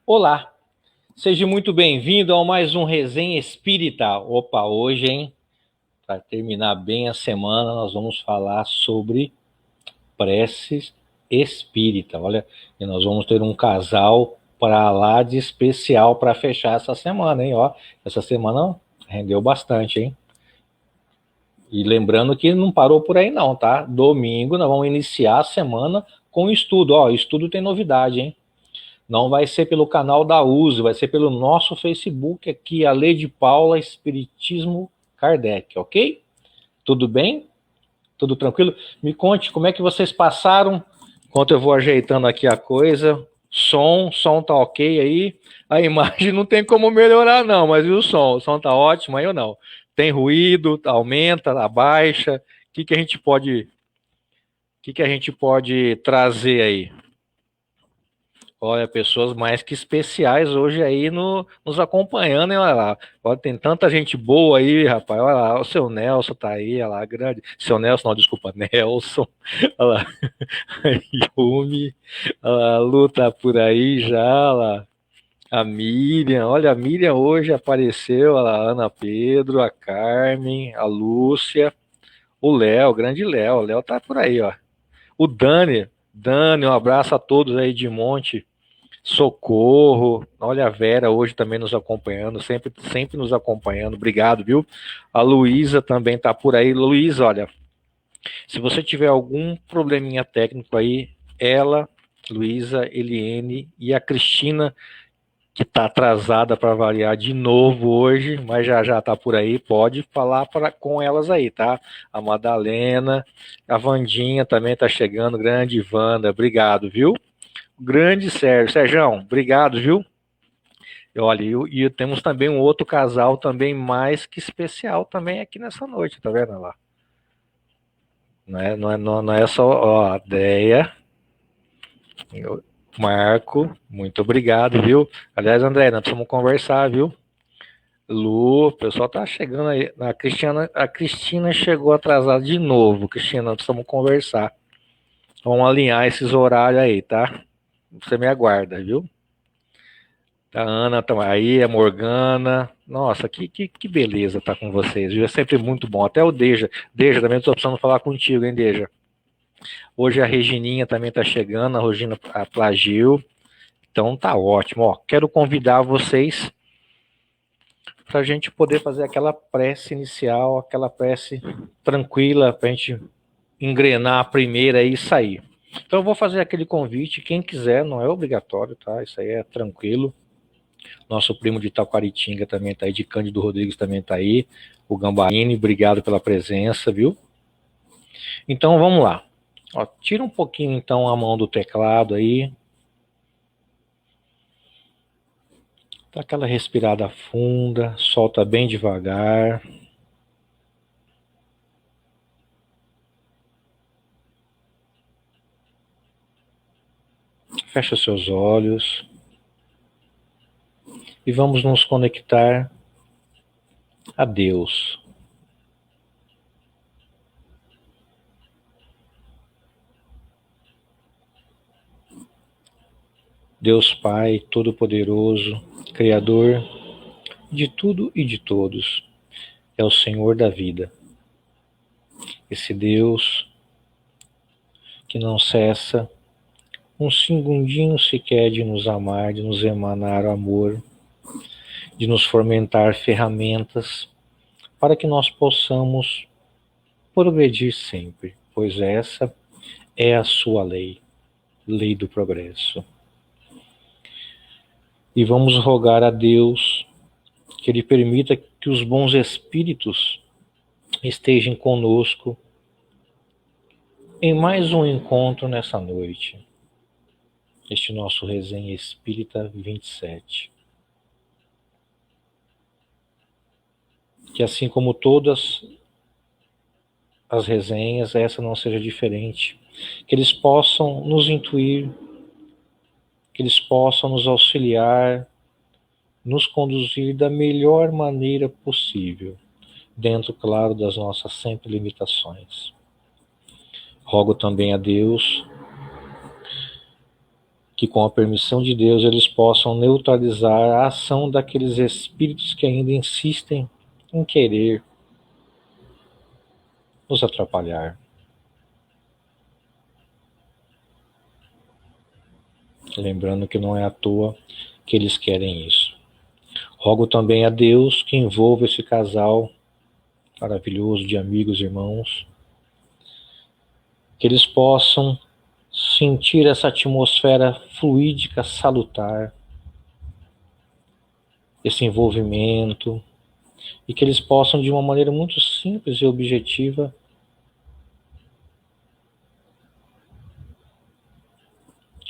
Olá, seja muito bem-vindo a mais um Resenha Espírita. Opa, hoje, hein, para terminar bem a semana, nós vamos falar sobre preces espírita. Olha, e nós vamos ter um casal para lá de especial para fechar essa semana, hein? Ó, essa semana rendeu bastante, hein? E lembrando que não parou por aí não, tá? Domingo nós vamos iniciar a semana com estudo. Ó, estudo tem novidade, hein? Não vai ser pelo canal da USE, vai ser pelo nosso Facebook aqui, a Lei de Paula Espiritismo Kardec, ok? Tudo bem? Tudo tranquilo? Me conte como é que vocês passaram, enquanto eu vou ajeitando aqui a coisa. Som tá ok aí? A imagem não tem como melhorar não, mas e o som? O som tá ótimo aí ou não? Tem ruído, aumenta, abaixa? O que que a gente pode trazer aí? Olha, pessoas mais que especiais hoje aí nos acompanhando, hein? Olha lá. Olha, tem tanta gente boa aí, rapaz. Olha lá, o seu Nelson tá aí, olha lá, grande. Seu Nelson, não, desculpa, Nelson. Olha lá, Yumi. Olha lá, a Lu tá por aí já, olha lá. A Miriam, olha, a Miriam hoje apareceu, olha lá, a Ana Pedro, a Carmen, a Lúcia, o Léo, o grande Léo. O Léo tá por aí, ó. O Dani, um abraço a todos aí de Monte. Socorro, olha a Vera hoje também nos acompanhando, sempre nos acompanhando, obrigado, viu? A Luísa também tá por aí. Luísa, olha, se você tiver algum probleminha técnico aí, ela, Luísa, Eliene e a Cristina, que tá atrasada para variar de novo hoje, mas já tá por aí, pode falar com elas aí, tá? A Madalena, a Vandinha também tá chegando, grande Wanda, obrigado, viu? Grande Sérgio. Sérgio, obrigado, viu? Olha, e temos também um outro casal também mais que especial também aqui nessa noite, tá vendo lá? Não é só ó, a Deia, Marco, muito obrigado, viu? Aliás, André, nós precisamos conversar, viu? Lu, o pessoal tá chegando aí. A Cristina chegou atrasada de novo. Cristina, nós precisamos conversar. Vamos alinhar esses horários aí, tá? Você me aguarda, viu? A Ana tá aí, a Morgana. Nossa, que beleza tá com vocês, viu? É sempre muito bom. Até o Deja. Deja, também tô precisando falar contigo, hein, Deja? Hoje a Regininha também tá chegando, a Regina a Plagil. Então tá ótimo. Ó, quero convidar vocês para a gente poder fazer aquela prece inicial, aquela prece tranquila, para a gente engrenar a primeira e sair. Então eu vou fazer aquele convite, quem quiser, não é obrigatório, tá? Isso aí é tranquilo. Nosso primo de Taquaritinga também está aí, de Cândido Rodrigues também está aí, o Gambarini, obrigado pela presença, viu? Então vamos lá. Ó, tira um pouquinho então a mão do teclado aí, dá aquela respirada funda, solta bem devagar. Fecha os seus olhos e vamos nos conectar a Deus. Deus Pai Todo-Poderoso, Criador de tudo e de todos, é o Senhor da vida. Esse Deus que não cessa um segundinho sequer de nos amar, de nos emanar amor, de nos fomentar ferramentas para que nós possamos progredir sempre, pois essa é a sua lei, lei do progresso. E vamos rogar a Deus que Ele permita que os bons espíritos estejam conosco em mais um encontro nessa noite, este nosso Resenha Espírita 27. Que assim como todas as resenhas, essa não seja diferente. Que eles possam nos intuir, que eles possam nos auxiliar, nos conduzir da melhor maneira possível, dentro, claro, das nossas sempre limitações. Rogo também a Deus que com a permissão de Deus eles possam neutralizar a ação daqueles espíritos que ainda insistem em querer nos atrapalhar. Lembrando que não é à toa que eles querem isso. Rogo também a Deus que envolva esse casal maravilhoso de amigos e irmãos, que eles possam sentir essa atmosfera fluídica, salutar, esse envolvimento, e que eles possam, de uma maneira muito simples e objetiva,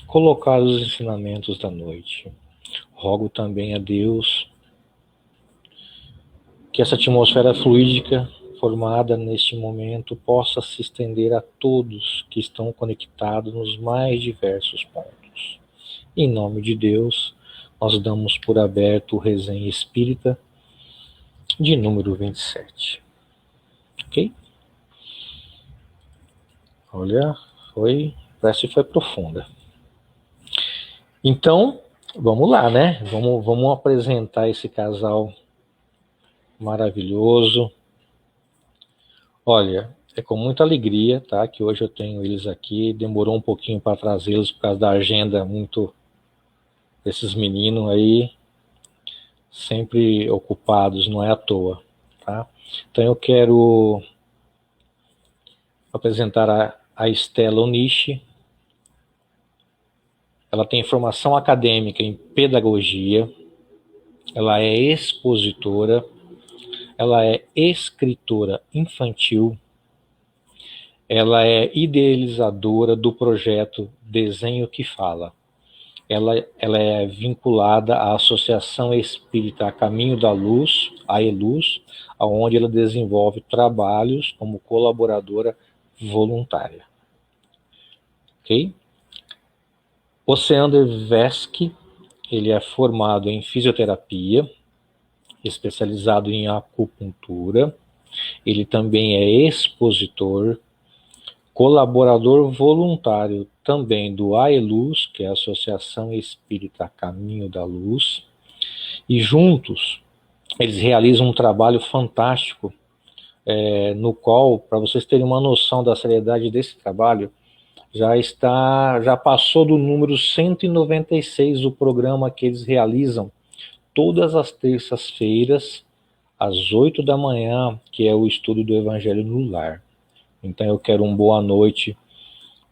colocar os ensinamentos da noite. Rogo também a Deus que essa atmosfera fluídica formada neste momento possa se estender a todos que estão conectados nos mais diversos pontos. Em nome de Deus, nós damos por aberto o Resenha Espírita de número 27. Ok? Olha, a prece foi profunda. Então, vamos lá, né? Vamos apresentar esse casal maravilhoso. Olha, é com muita alegria, tá? Que hoje eu tenho eles aqui. Demorou um pouquinho para trazê-los por causa da agenda muito desses meninos aí, sempre ocupados, não é à toa, tá? Então eu quero apresentar a Estela Onishi. Ela tem formação acadêmica em pedagogia, ela é expositora, ela é escritora infantil, ela é idealizadora do projeto Desenho que Fala. Ela é vinculada à Associação Espírita A Caminho da Luz, a ELUZ, onde ela desenvolve trabalhos como colaboradora voluntária. Ok? Oceander Vesk, ele é formado em fisioterapia, especializado em acupuntura. Ele também é expositor, colaborador voluntário também do AELUZ, que é a Associação Espírita Caminho da Luz, e juntos eles realizam um trabalho fantástico, no qual, para vocês terem uma noção da seriedade desse trabalho, já passou do número 196 o programa que eles realizam todas as terças-feiras, às 8 da manhã, que é o estudo do Evangelho no Lar. Então eu quero uma boa noite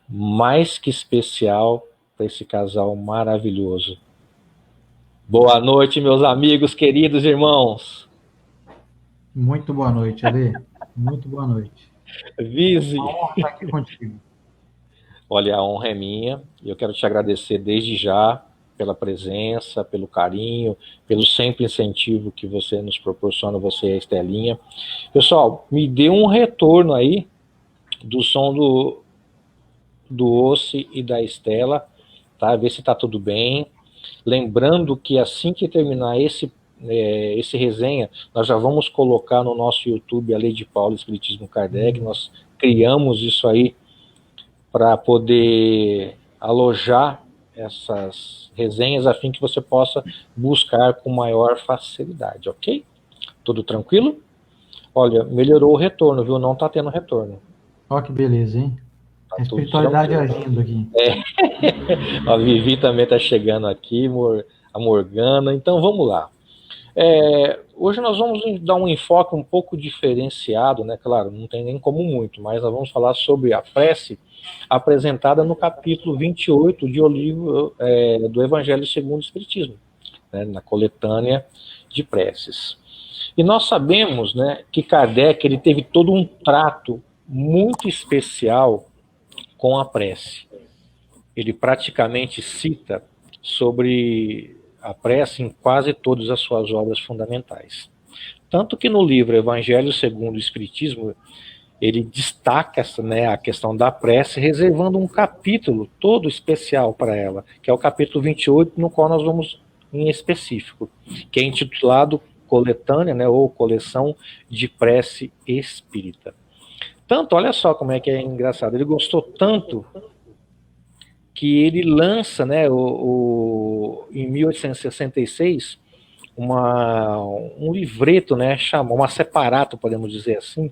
mais que especial para esse casal maravilhoso. Boa noite, meus amigos, queridos irmãos. Muito boa noite, Ale. Muito boa noite. Vise. Uma honra estar aqui contigo. Olha, a honra é minha e eu quero te agradecer desde já pela presença, pelo carinho, pelo sempre incentivo que você nos proporciona, você e a Estelinha. Pessoal, me dê um retorno aí do som do Ossi e da Estela, tá? Ver se tá tudo bem. Lembrando que assim que terminar esse resenha, nós já vamos colocar no nosso YouTube a Lei de Paulo Espiritismo Kardec. Nós criamos isso aí para poder alojar essas resenhas a fim que você possa buscar com maior facilidade, ok? Tudo tranquilo? Olha, melhorou o retorno, viu? Não tá tendo retorno. Olha que beleza, hein? Tá A tudo espiritualidade tranquilo. agindo aqui. A Vivi também tá chegando aqui, a Morgana. Então vamos lá. Hoje nós vamos dar um enfoque um pouco diferenciado, né? Claro, não tem nem como muito, mas nós vamos falar sobre a prece apresentada no capítulo 28 de O Livro do Evangelho segundo o Espiritismo, né? Na coletânea de preces. E nós sabemos, né, que Kardec ele teve todo um trato muito especial com a prece. Ele praticamente cita sobre a prece em quase todas as suas obras fundamentais. Tanto que no livro Evangelho segundo o Espiritismo, ele destaca a questão da prece, reservando um capítulo todo especial para ela, que é o capítulo 28, no qual nós vamos em específico, que é intitulado Coletânea, né, ou Coleção de Prece Espírita. Tanto, olha só como é que é engraçado, ele gostou tanto que ele lança, né, em 1866, um livreto, né, uma separato, podemos dizer assim,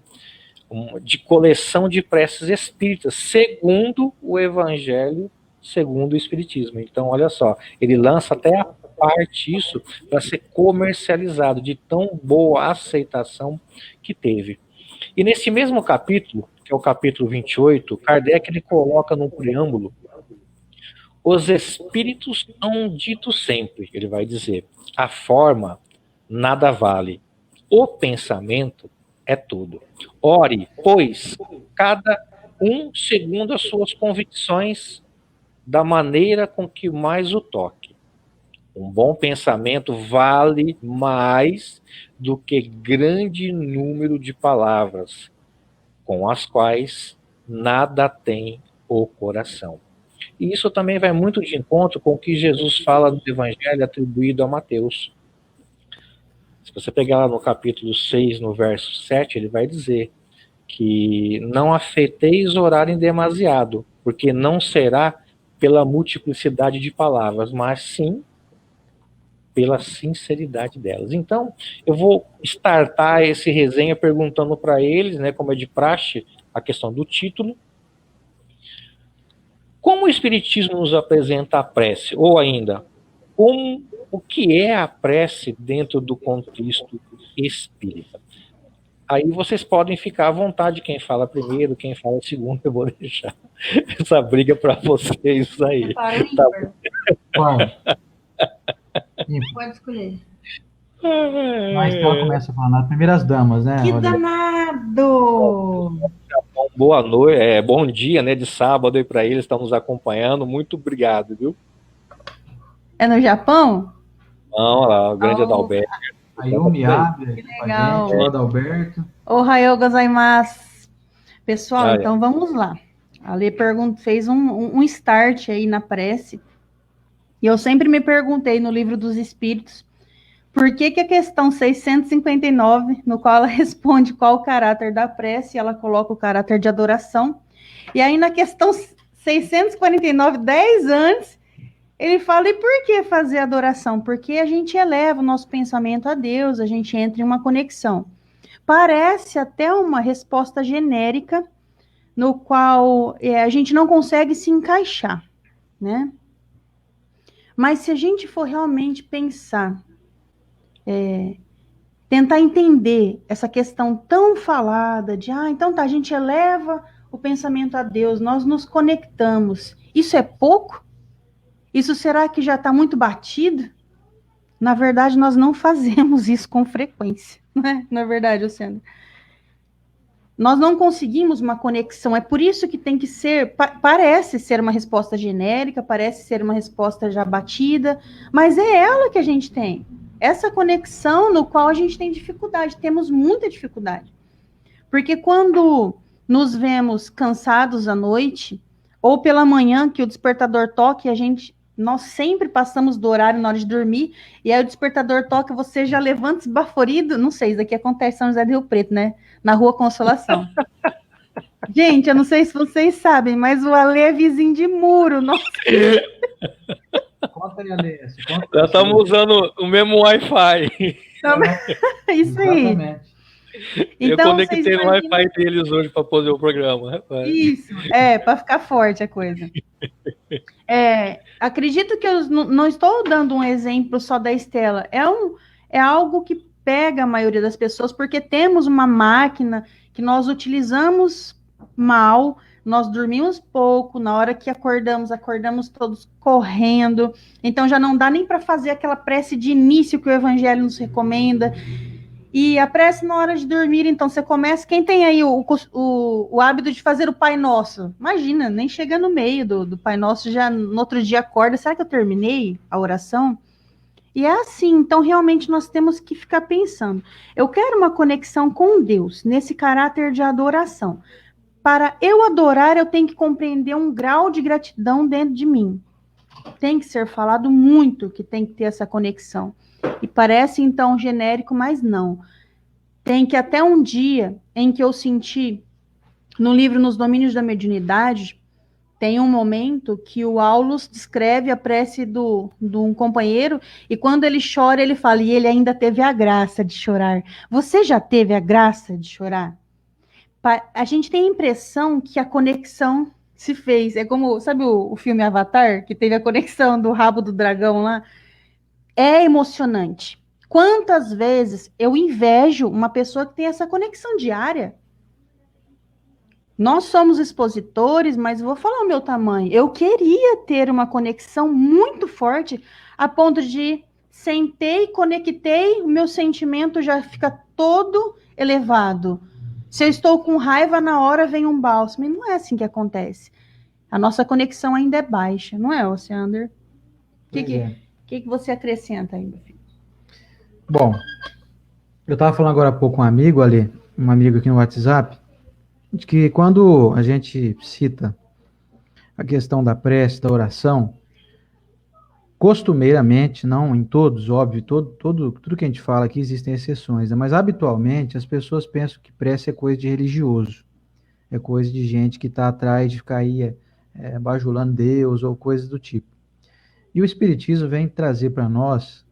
de coleção de preces espíritas, segundo o Evangelho, segundo o Espiritismo. Então, olha só, ele lança até a parte isso para ser comercializado, de tão boa aceitação que teve. E nesse mesmo capítulo, que é o capítulo 28, Kardec ele coloca no preâmbulo: os espíritos hão dito sempre, ele vai dizer, a forma nada vale, o pensamento é tudo. Ore, pois, cada um segundo as suas convicções, da maneira com que mais o toque. Um bom pensamento vale mais do que grande número de palavras, com as quais nada tem o coração. E isso também vai muito de encontro com o que Jesus fala no Evangelho atribuído a Mateus. Se você pegar lá no capítulo 6, no verso 7, ele vai dizer que não afeteis orarem demasiado, porque não será pela multiplicidade de palavras, mas sim pela sinceridade delas. Então, eu vou startar esse resenha perguntando para eles, né, como é de praxe, a questão do título. Como o Espiritismo nos apresenta a prece? Ou ainda, o que é a prece dentro do contexto espírita? Aí vocês podem ficar à vontade, quem fala primeiro, quem fala segundo, eu vou deixar essa briga para vocês aí. Tá. Pode escolher. Mas ela começa falando as primeiras damas, né? Que Olha. danado! Boa noite, bom dia, né, de sábado aí para eles, estão nos acompanhando, muito obrigado, viu? É no Japão? Não, lá, o grande Adalberto. A Yumi abre, que legal. O Adalberto. Ohayou gozaimasu. Pessoal, então vamos lá. A Lê fez um start aí na prece, e eu sempre me perguntei no Livro dos Espíritos, por que a questão 659, no qual ela responde qual o caráter da prece, ela coloca o caráter de adoração. E aí na questão 649, 10 antes, ele fala, e por que fazer adoração? Porque a gente eleva o nosso pensamento a Deus, a gente entra em uma conexão. Parece até uma resposta genérica, no qual a gente não consegue se encaixar, né? Mas se a gente for realmente pensar, tentar entender essa questão tão falada de, então tá, a gente eleva o pensamento a Deus, nós nos conectamos. Isso é pouco? Isso será que já está muito batido? Na verdade, nós não fazemos isso com frequência, né? Na verdade, Luciano. Nós não conseguimos uma conexão, é por isso que tem que ser, parece ser uma resposta genérica, parece ser uma resposta já batida, mas é ela que a gente tem. Essa conexão no qual a gente tem dificuldade, temos muita dificuldade. Porque quando nos vemos cansados à noite, ou pela manhã que o despertador toca, nós sempre passamos do horário na hora de dormir, e aí o despertador toca, você já levanta esbaforido, não sei, isso daqui acontece em São José do Rio Preto, né? Na Rua Consolação. Gente, eu não sei se vocês sabem, mas o Ale é vizinho de muro, nossa. Conta aí, Ale. Já estamos usando o mesmo Wi-Fi. Isso aí. Exatamente. Então, eu conectei no Wi-Fi deles hoje para fazer o programa. Rapaz. Isso, para ficar forte a coisa. Acredito que eu não estou dando um exemplo só da Estela. É algo que pega a maioria das pessoas, porque temos uma máquina que nós utilizamos mal, nós dormimos pouco, na hora que acordamos todos correndo, então já não dá nem para fazer aquela prece de início que o Evangelho nos recomenda. E a prece na hora de dormir, então você começa, quem tem aí o hábito de fazer o Pai Nosso? Imagina, nem chega no meio do Pai Nosso, já no outro dia acorda, será que eu terminei a oração? E é assim, então realmente nós temos que ficar pensando, eu quero uma conexão com Deus, nesse caráter de adoração. Para eu adorar, eu tenho que compreender um grau de gratidão dentro de mim. Tem que ser falado muito que tem que ter essa conexão. E parece então genérico, mas não. Tem que até um dia em que eu senti, no livro Nos Domínios da Mediunidade, Tem um momento que o Aulus descreve a prece de um companheiro, e quando ele chora, ele fala, e ele ainda teve a graça de chorar. Você já teve a graça de chorar? A gente tem a impressão que a conexão se fez. É como, sabe o filme Avatar, que teve a conexão do rabo do dragão lá? É emocionante. Quantas vezes eu invejo uma pessoa que tem essa conexão diária? Nós somos expositores, mas vou falar o meu tamanho. Eu queria ter uma conexão muito forte a ponto de sentei, conectei, o meu sentimento já fica todo elevado. Se eu estou com raiva, na hora vem um bálsamo. E não é assim que acontece. A nossa conexão ainda é baixa, não é, Oceander? O que você acrescenta aí, meu filho? Bom, eu estava falando agora há pouco com um amigo ali, um amigo aqui no WhatsApp, de que quando a gente cita a questão da prece, da oração, costumeiramente, não em todos, óbvio, tudo que a gente fala aqui existem exceções, né? Mas habitualmente as pessoas pensam que prece é coisa de religioso, é coisa de gente que está atrás de ficar aí bajulando Deus ou coisas do tipo. E o Espiritismo vem trazer para nós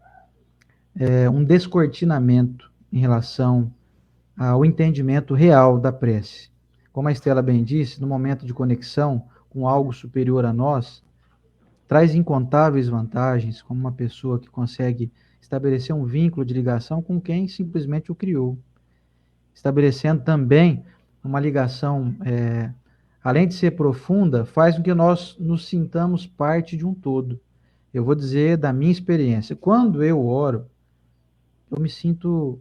um descortinamento em relação ao entendimento real da prece. Como a Estela bem disse, no momento de conexão com algo superior a nós, traz incontáveis vantagens, como uma pessoa que consegue estabelecer um vínculo de ligação com quem simplesmente o criou. Estabelecendo também uma ligação, além de ser profunda, faz com que nós nos sintamos parte de um todo. Eu vou dizer da minha experiência. Quando eu oro, eu me sinto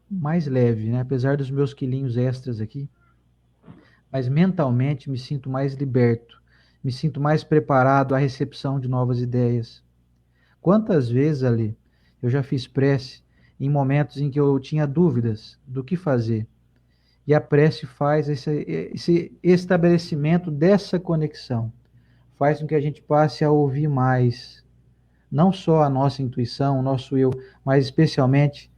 mais leve, né? Apesar dos meus quilinhos extras aqui, mas mentalmente me sinto mais liberto, me sinto mais preparado à recepção de novas ideias. Quantas vezes, Ali, eu já fiz prece em momentos em que eu tinha dúvidas do que fazer, e a prece faz esse estabelecimento dessa conexão, faz com que a gente passe a ouvir mais, não só a nossa intuição, o nosso eu, mas especialmente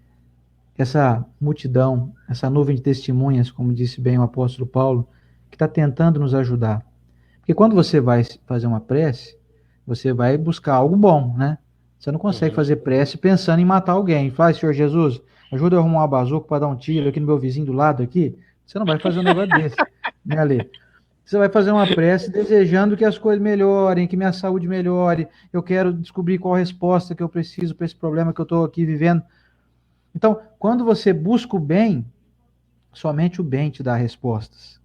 essa multidão, essa nuvem de testemunhas, como disse bem o apóstolo Paulo, que está tentando nos ajudar. Porque quando você vai fazer uma prece, você vai buscar algo bom, né? Você não consegue fazer prece pensando em matar alguém. Fala, Senhor Jesus, ajuda eu a arrumar uma bazuca para dar um tiro aqui no meu vizinho do lado aqui. Você não vai fazer um negócio desse, né, Ale? Você vai fazer uma prece desejando que as coisas melhorem, que minha saúde melhore. Eu quero descobrir qual a resposta que eu preciso para esse problema que eu estou aqui vivendo. Então, quando você busca o bem, somente o bem te dá respostas.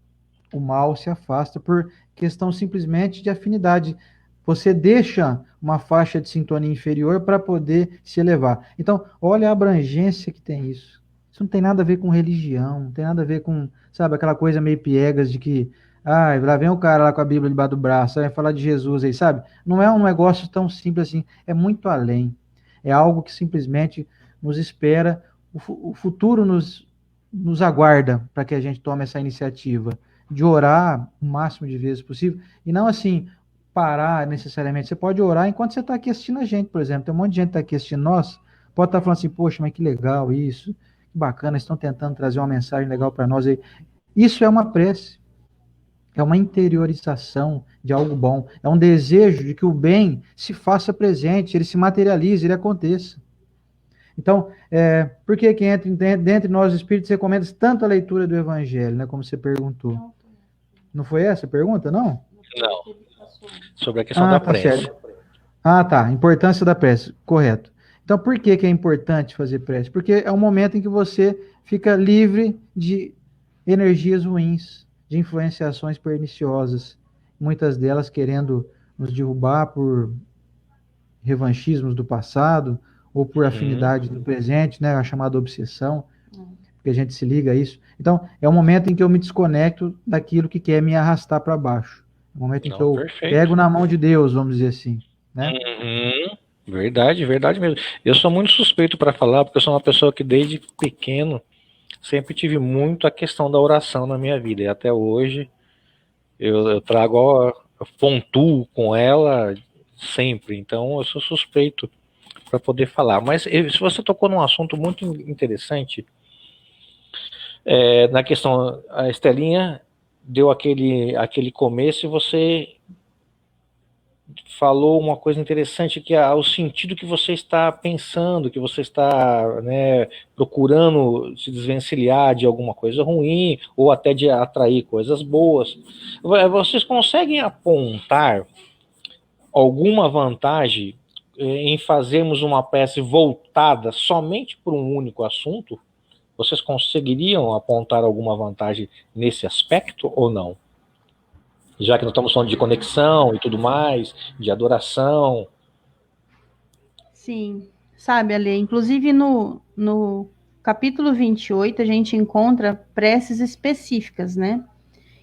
O mal se afasta por questão simplesmente de afinidade. Você deixa uma faixa de sintonia inferior para poder se elevar. Então, olha a abrangência que tem isso. Isso não tem nada a ver com religião, não tem nada a ver com, sabe, aquela coisa meio piegas de que, lá vem o cara lá com a Bíblia debaixo do braço, vai falar de Jesus aí, sabe? Não é um negócio tão simples assim, é muito além. É algo que simplesmente nos espera, o futuro nos aguarda para que a gente tome essa iniciativa de orar o máximo de vezes possível, e não assim, parar necessariamente. Você pode orar enquanto você está aqui assistindo a gente, por exemplo. Tem um monte de gente que está aqui assistindo nós, pode estar falando assim, poxa, mas que legal isso, que bacana, estão tentando trazer uma mensagem legal para nós aí. Isso é uma prece, é uma interiorização de algo bom, é um desejo de que o bem se faça presente, ele se materialize, ele aconteça. Então, por que dentre nós espíritos recomenda tanto a leitura do Evangelho, né, como você perguntou? Não foi essa a pergunta, não? Não. Sobre a questão da prece. Certo. Tá. Importância da prece. Correto. Então, por que é importante fazer prece? Porque é um momento em que você fica livre de energias ruins, de influenciações perniciosas, muitas delas querendo nos derrubar por revanchismos do passado, ou por afinidade do presente, né, a chamada obsessão, porque a gente se liga a isso. Então, é um momento em que eu me desconecto daquilo que quer me arrastar para baixo. É um momento em que eu pego na mão de Deus, vamos dizer assim, né? Verdade mesmo. Eu sou muito suspeito para falar, porque eu sou uma pessoa que desde pequeno sempre tive muito a questão da oração na minha vida, e até hoje eu trago, eu pontuo com ela sempre, então eu sou suspeito para poder falar. Mas se você tocou num assunto muito interessante, na questão, a Estelinha deu aquele começo e você falou uma coisa interessante, que é o sentido que você está pensando, que você está, né, procurando se desvencilhar de alguma coisa ruim, ou até de atrair coisas boas. Vocês conseguem apontar alguma vantagem em fazermos uma prece voltada somente por um único assunto? Vocês conseguiriam apontar alguma vantagem nesse aspecto ou não? Já que nós estamos falando de conexão e tudo mais, de adoração. Sim, sabe, Ale, inclusive no capítulo 28 a gente encontra preces específicas, né?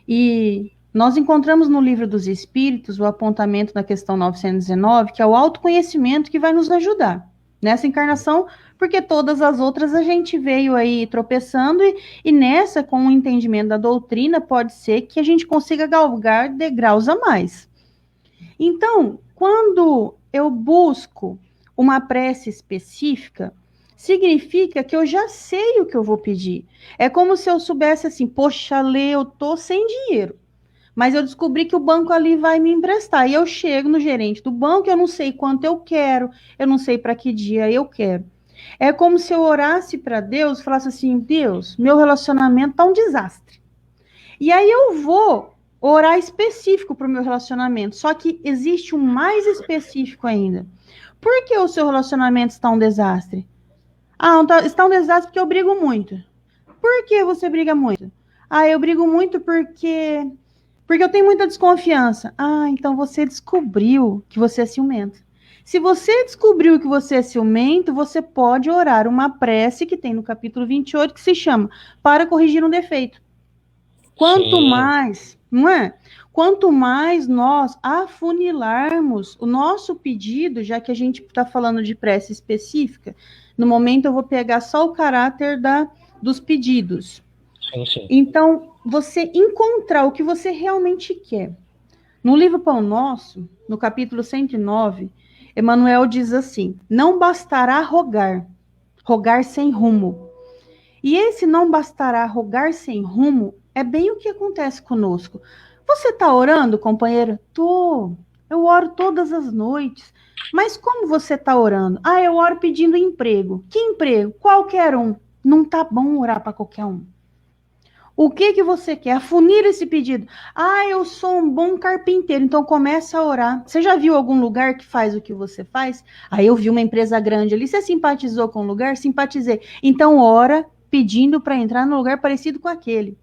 E nós encontramos no Livro dos Espíritos o apontamento na questão 919, que é o autoconhecimento que vai nos ajudar nessa encarnação, porque todas as outras a gente veio aí tropeçando, e nessa, com o entendimento da doutrina, pode ser que a gente consiga galgar degraus a mais. Então, quando eu busco uma prece específica, significa que eu já sei o que eu vou pedir. É como se eu soubesse assim, poxa, Lê, eu tô sem dinheiro, mas eu descobri que o banco ali vai me emprestar. E eu chego no gerente do banco, eu não sei quanto eu quero, eu não sei para que dia eu quero. É como se eu orasse para Deus e falasse assim, Deus, meu relacionamento tá um desastre. E aí eu vou orar específico para o meu relacionamento, só que existe um mais específico ainda. Por que o seu relacionamento está um desastre? Ah, está um desastre porque eu brigo muito. Por que você briga muito? Ah, eu brigo muito porque eu tenho muita desconfiança. Ah, então você descobriu que você é ciumento. Se você descobriu que você é ciumento, você pode orar uma prece que tem no capítulo 28, que se chama Para Corrigir um Defeito. Quanto Sim. mais, não é? Quanto mais nós afunilarmos o nosso pedido, já que a gente está falando de prece específica, no momento eu vou pegar só o caráter dos pedidos. Sim, sim. Então, você encontrar o que você realmente quer. No livro Pão Nosso, no capítulo 109, Emmanuel diz assim, não bastará rogar, rogar sem rumo. E esse não bastará rogar sem rumo é bem o que acontece conosco. Você está orando, companheiro? Tô. Eu oro todas as noites. Mas como você está orando? Ah, eu oro pedindo emprego. Que emprego? Qualquer um. Não tá bom orar para qualquer um. O que você quer? Afunir esse pedido. Ah, eu sou um bom carpinteiro, então começa a orar. Você já viu algum lugar que faz o que você faz? Ah, eu vi uma empresa grande ali. Você simpatizou com o lugar? Simpatizei. Então ora pedindo para entrar no lugar parecido com aquele.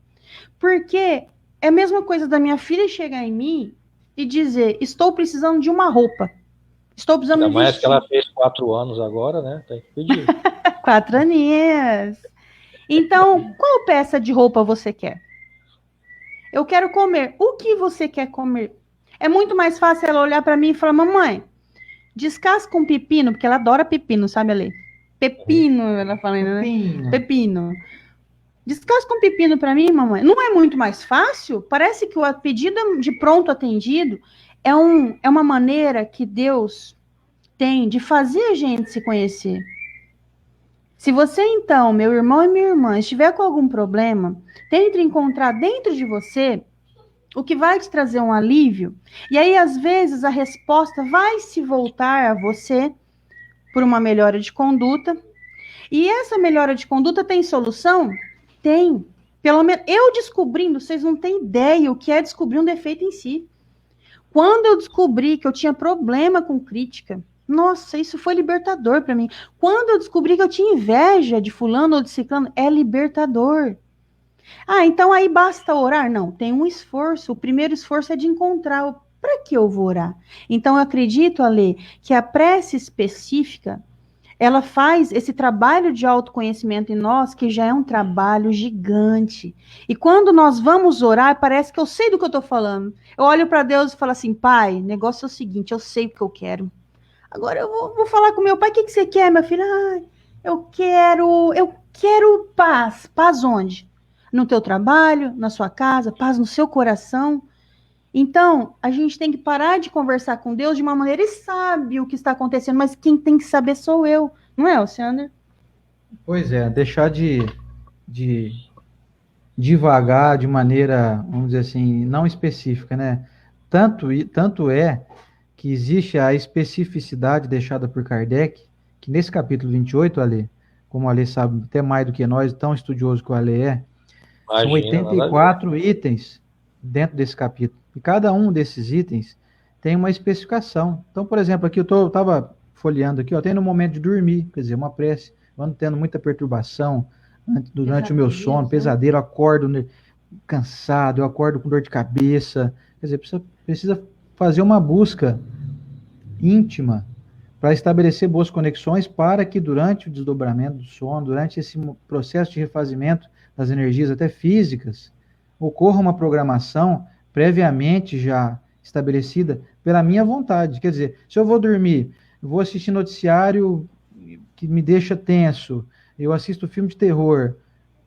Porque é a mesma coisa da minha filha chegar em mim e dizer, estou precisando de uma roupa. Estou precisando Ainda de um mais que vestido. ela fez 4 anos agora, né? Tem que pedir. 4 aninhas. Então, qual peça de roupa você quer? Eu quero comer. O que você quer comer? É muito mais fácil ela olhar para mim e falar, mamãe, descasca um pepino, porque ela adora pepino, sabe, Ale? Pepino, ela falando, né? Pepino. Descasca um pepino para mim, mamãe. Não é muito mais fácil? Parece que o pedido de pronto atendido é uma maneira que Deus tem de fazer a gente se conhecer. Se você, então, meu irmão e minha irmã, estiver com algum problema, tente encontrar dentro de você o que vai te trazer um alívio. E aí, às vezes, a resposta vai se voltar a você por uma melhora de conduta. E essa melhora de conduta tem solução? Tem. Pelo menos eu descobrindo, vocês não têm ideia o que é descobrir um defeito em si. Quando eu descobri que eu tinha problema com crítica, nossa, isso foi libertador para mim. Quando eu descobri que eu tinha inveja de fulano ou de ciclano, é libertador. Ah, então aí basta orar? Não, tem um esforço. O primeiro esforço é de encontrar para que eu vou orar. Então eu acredito, Ale, que a prece específica ela faz esse trabalho de autoconhecimento em nós, que já é um trabalho gigante. E quando nós vamos orar, parece que eu sei do que eu estou falando. Eu olho para Deus e falo assim, pai, o negócio é o seguinte, eu sei o que eu quero. Agora eu vou falar com meu pai, o que você quer, meu filho? Ah, eu quero paz. Paz onde? No teu trabalho, na sua casa, paz no seu coração. Então, a gente tem que parar de conversar com Deus de uma maneira, ele sabe o que está acontecendo, mas quem tem que saber sou eu, não é, Alciander? Pois é, deixar de divagar de maneira, vamos dizer assim, não específica, né? Tanto é que existe a especificidade deixada por Kardec, que nesse capítulo 28, Ale, como o Ale sabe até mais do que nós, tão estudioso que o Ale são Imagina, nada a ver. 84 itens dentro desse capítulo. E cada um desses itens tem uma especificação. Então, por exemplo, aqui eu estava folheando aqui, ó, tem no momento de dormir, quer dizer, uma prece, eu ando tendo muita perturbação durante o meu sono, pesadelo, eu acordo cansado, eu acordo com dor de cabeça, quer dizer, precisa fazer uma busca íntima para estabelecer boas conexões para que durante o desdobramento do sono, durante esse processo de refazimento das energias até físicas, ocorra uma programação previamente já estabelecida pela minha vontade. Quer dizer, se eu vou dormir, eu vou assistir noticiário que me deixa tenso, eu assisto filme de terror,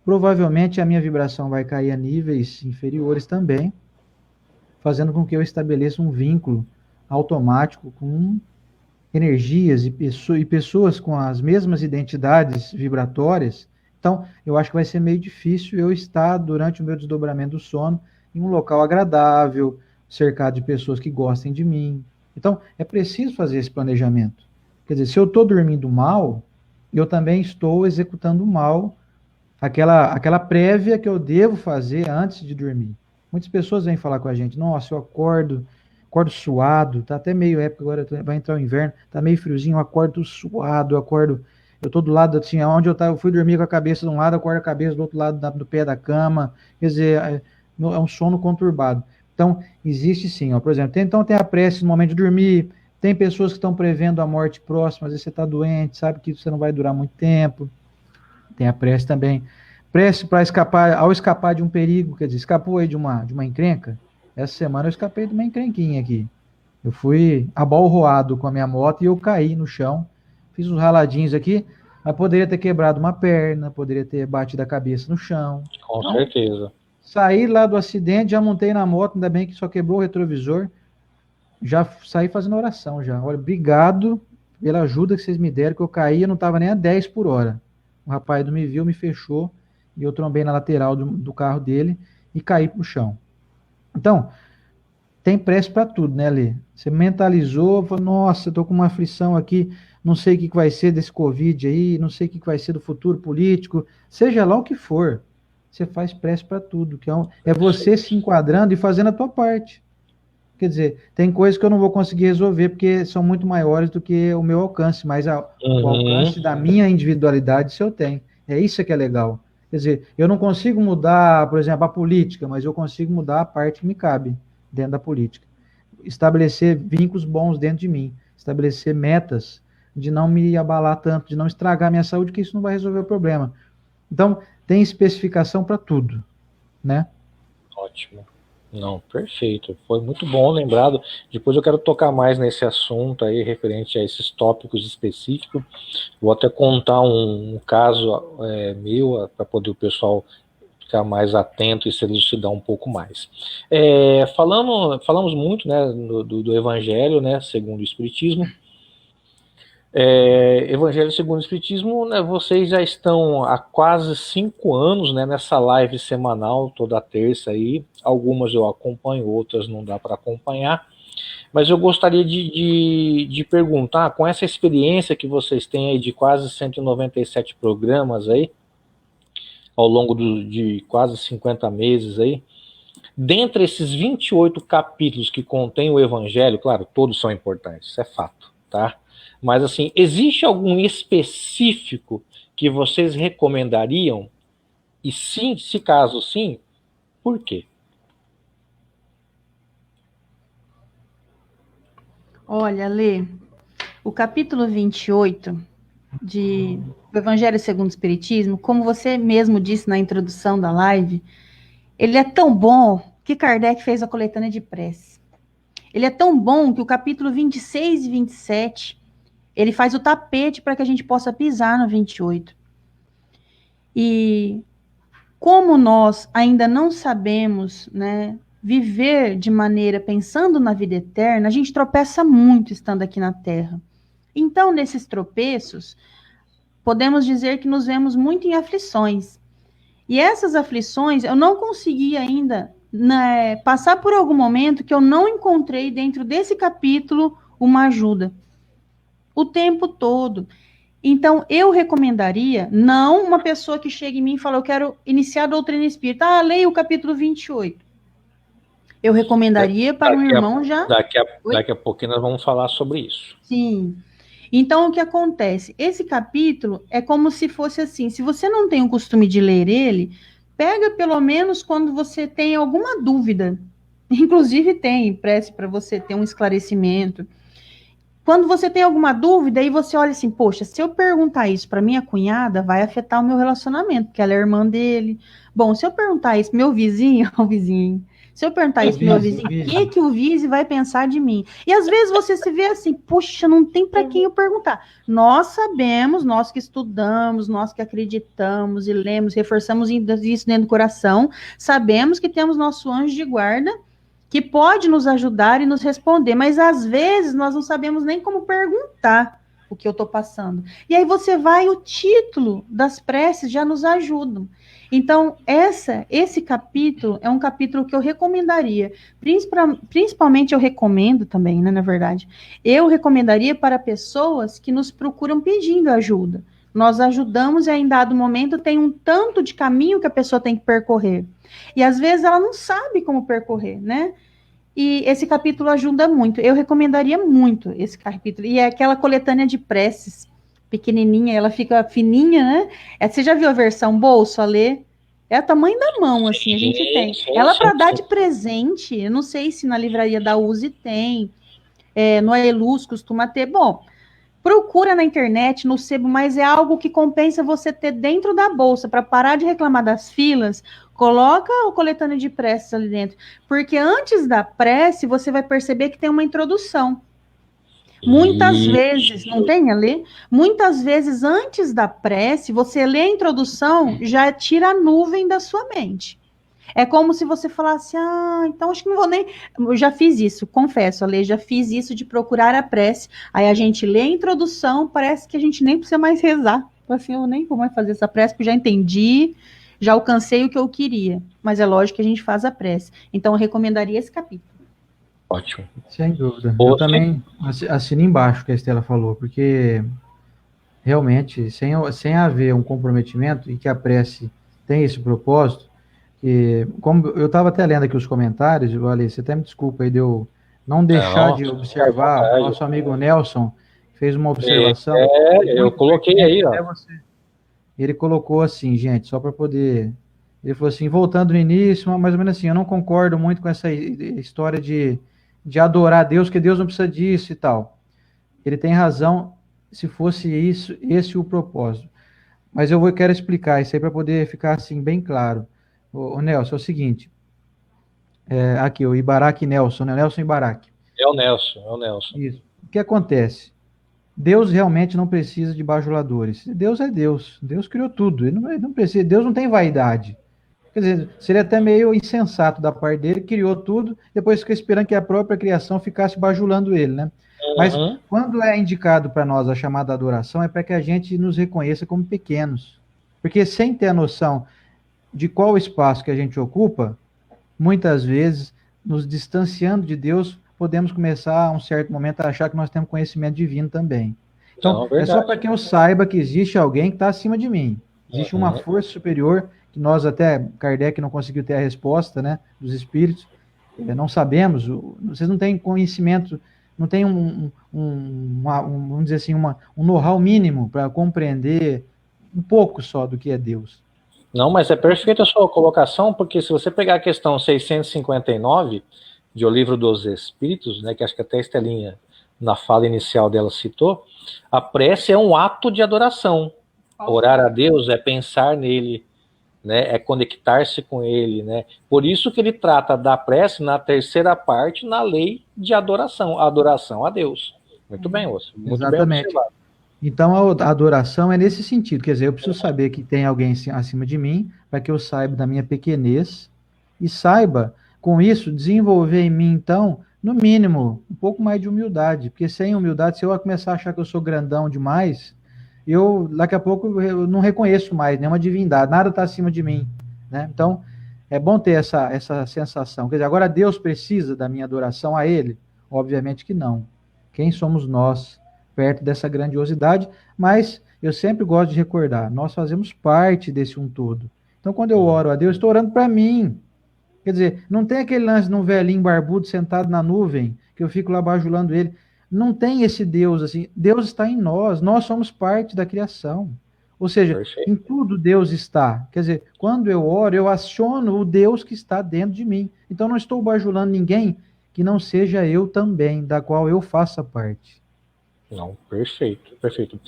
provavelmente a minha vibração vai cair a níveis inferiores também, fazendo com que eu estabeleça um vínculo automático com energias e pessoas com as mesmas identidades vibratórias. Então, eu acho que vai ser meio difícil eu estar, durante o meu desdobramento do sono, em um local agradável, cercado de pessoas que gostem de mim. Então, é preciso fazer esse planejamento. Quer dizer, se eu estou dormindo mal, eu também estou executando mal aquela prévia que eu devo fazer antes de dormir. Muitas pessoas vêm falar com a gente, nossa, eu acordo suado, tá até meio época agora, vai entrar o inverno, tá meio friozinho, eu acordo suado, eu tô do lado, assim, onde eu fui dormir com a cabeça de um lado, eu acordo a cabeça do outro lado do pé da cama, quer dizer, é um sono conturbado. Então, existe sim, ó, por exemplo, tem a prece no momento de dormir, tem pessoas que estão prevendo a morte próxima, às vezes você está doente, sabe que você não vai durar muito tempo, tem a prece também. Prece para ao escapar de um perigo, quer dizer, escapou aí de uma encrenca. Essa semana eu escapei de uma encrenquinha aqui. Eu fui abalroado com a minha moto e eu caí no chão. Fiz uns raladinhos aqui, mas poderia ter quebrado uma perna, poderia ter batido a cabeça no chão. Com certeza. Saí lá do acidente, já montei na moto, ainda bem que só quebrou o retrovisor. Já saí fazendo oração já. Olha, obrigado pela ajuda que vocês me deram, que eu caí, eu não estava nem a 10 por hora. O rapaz me viu, me fechou, e eu trombei na lateral do carro dele e caí pro chão. Então, tem prece para tudo, né, Lê? Você mentalizou, falou, nossa, eu tô com uma aflição aqui, não sei o que vai ser desse Covid aí, não sei o que vai ser do futuro político, seja lá o que for, você faz prece para tudo, que é você se enquadrando e fazendo a tua parte. Quer dizer, tem coisas que eu não vou conseguir resolver porque são muito maiores do que o meu alcance, mas o alcance da minha individualidade, isso eu tenho. É isso que é legal. Quer dizer, eu não consigo mudar, por exemplo, a política, mas eu consigo mudar a parte que me cabe dentro da política. Estabelecer vínculos bons dentro de mim, estabelecer metas de não me abalar tanto, de não estragar minha saúde, que isso não vai resolver o problema. Então, tem especificação para tudo, né? Ótimo. Não, perfeito. Foi muito bom lembrado. Depois eu quero tocar mais nesse assunto aí, referente a esses tópicos específicos. Vou até contar um caso meu, para poder o pessoal ficar mais atento e se elucidar um pouco mais. Falamos muito, né, do Evangelho, né, segundo o Espiritismo. Evangelho segundo o Espiritismo, né, vocês já estão há quase 5 anos, né, nessa live semanal, toda terça aí. Algumas eu acompanho, outras não dá para acompanhar. Mas eu gostaria de perguntar, com essa experiência que vocês têm aí de quase 197 programas aí, ao longo de quase 50 meses aí, dentre esses 28 capítulos que contém o Evangelho, claro, todos são importantes, isso é fato, tá? Mas, assim, existe algum específico que vocês recomendariam? E sim, se caso sim, por quê? Olha, Lê, o capítulo 28 do Evangelho segundo o Espiritismo, como você mesmo disse na introdução da live, ele é tão bom que Kardec fez a coletânea de prece. Ele é tão bom que o capítulo 26 e 27... ele faz o tapete para que a gente possa pisar no 28. E como nós ainda não sabemos, né, viver de maneira pensando na vida eterna, a gente tropeça muito estando aqui na Terra. Então, nesses tropeços, podemos dizer que nos vemos muito em aflições. E essas aflições, eu não consegui ainda, né, passar por algum momento que eu não encontrei dentro desse capítulo uma ajuda. O tempo todo. Então, eu recomendaria, não uma pessoa que chega em mim e fala, eu quero iniciar a doutrina espírita. Ah, leia o capítulo 28. Eu recomendaria para um irmão já... Daqui a pouquinho nós vamos falar sobre isso. Sim. Então, o que acontece? Esse capítulo é como se fosse assim, se você não tem o costume de ler ele, pega pelo menos quando você tem alguma dúvida. Inclusive tem prece para você ter um esclarecimento. Quando você tem alguma dúvida, aí você olha assim, poxa, se eu perguntar isso para minha cunhada, vai afetar o meu relacionamento, porque ela é irmã dele. Bom, se eu perguntar isso pro meu vizinho, o vizinho, se eu perguntar isso pro meu vizinho, o que o vizinho vai pensar de mim? E às vezes você se vê assim, puxa, não tem para quem eu perguntar. Nós sabemos, nós que estudamos, nós que acreditamos e lemos, reforçamos isso dentro do coração, sabemos que temos nosso anjo de guarda, que pode nos ajudar e nos responder, mas às vezes nós não sabemos nem como perguntar o que eu estou passando. E aí você vai, o título das preces já nos ajuda. Então, esse capítulo é um capítulo que eu recomendaria, principalmente eu recomendo também, né, na verdade, eu recomendaria para pessoas que nos procuram pedindo ajuda. Nós ajudamos e em dado momento tem um tanto de caminho que a pessoa tem que percorrer. E às vezes ela não sabe como percorrer, né? E esse capítulo ajuda muito. Eu recomendaria muito esse capítulo. E é aquela coletânea de preces, pequenininha, ela fica fininha, né? Você já viu a versão bolso, a ler? É o tamanho da mão, assim, a gente tem. Ela para dar de presente, eu não sei se na livraria da Uzi tem, no Aelus costuma ter. Bom, procura na internet, no sebo, mas é algo que compensa você ter dentro da bolsa, para parar de reclamar das filas, coloca o coletânea de preces ali dentro, porque antes da prece, você vai perceber que tem uma introdução. Muitas vezes, não tem a ler? Muitas vezes, antes da prece, você lê a introdução, já tira a nuvem da sua mente. É como se você falasse, então acho que não vou nem... Eu já fiz isso, confesso, Ale, já fiz isso de procurar a prece. Aí a gente lê a introdução, parece que a gente nem precisa mais rezar. Assim, eu nem vou mais fazer essa prece, porque já entendi, já alcancei o que eu queria. Mas é lógico que a gente faz a prece. Então eu recomendaria esse capítulo. Ótimo. Sem dúvida. Eu também assino embaixo o que a Estela falou, porque realmente, sem haver um comprometimento e que a prece tem esse propósito, e como eu estava até lendo aqui os comentários, olha, você até me desculpa aí de eu não deixar de observar, o nosso amigo Nelson fez uma observação. Eu coloquei aí, ó. Ele colocou assim, gente, só para poder... Ele falou assim, voltando no início, mais ou menos assim, eu não concordo muito com essa história de adorar Deus, que Deus não precisa disso e tal. Ele tem razão, se fosse isso, esse o propósito. Mas quero explicar isso aí para poder ficar assim bem claro. O Nelson, é o seguinte, aqui, o Ibaraki Nelson, né? Nelson Ibaraki. É o Nelson. Isso. O que acontece? Deus realmente não precisa de bajuladores. Deus é Deus. Deus criou tudo. Ele não precisa. Deus não tem vaidade. Quer dizer, seria até meio insensato da parte dele, criou tudo, depois fica esperando que a própria criação ficasse bajulando ele, né? Mas quando é indicado para nós a chamada adoração, é para que a gente nos reconheça como pequenos. Porque sem ter a noção de qual espaço que a gente ocupa, muitas vezes, nos distanciando de Deus, podemos começar a um certo momento a achar que nós temos conhecimento divino também. Então, é só para que eu saiba que existe alguém que está acima de mim. Existe uma força superior, que nós até, Kardec não conseguiu ter a resposta, né, dos espíritos, não sabemos, vocês não têm conhecimento, não têm vamos dizer assim, um know-how mínimo para compreender um pouco só do que é Deus. Não, mas é perfeita a sua colocação, porque se você pegar a questão 659 de O Livro dos Espíritos, né, que acho que até a Estelinha, na fala inicial dela, citou, a prece é um ato de adoração. Orar a Deus é pensar nele, né, é conectar-se com ele, né? Por isso que ele trata da prece na terceira parte, na lei de adoração a Deus. Muito bem, Osso. Exatamente. Bem, então a adoração é nesse sentido, quer dizer, eu preciso saber que tem alguém acima de mim, para que eu saiba da minha pequenez e saiba, com isso, desenvolver em mim, então, no mínimo, um pouco mais de humildade, porque sem humildade, se eu começar a achar que eu sou grandão demais, eu daqui a pouco eu não reconheço mais nenhuma divindade, nada está acima de mim, né? Então, é bom ter essa sensação. Quer dizer, agora Deus precisa da minha adoração a Ele? Obviamente que não. Quem somos nós perto dessa grandiosidade? Mas eu sempre gosto de recordar, nós fazemos parte desse um todo. Então, quando eu oro a Deus, estou orando para mim. Quer dizer, não tem aquele lance de um velhinho barbudo sentado na nuvem, que eu fico lá bajulando ele. Não tem esse Deus assim. Deus está em nós somos parte da criação. Ou seja, Perfeito. em tudo Deus está. Quer dizer, quando eu oro, eu aciono o Deus que está dentro de mim. Então não estou bajulando ninguém que não seja eu também, da qual eu faça parte. Não, perfeito, perfeito.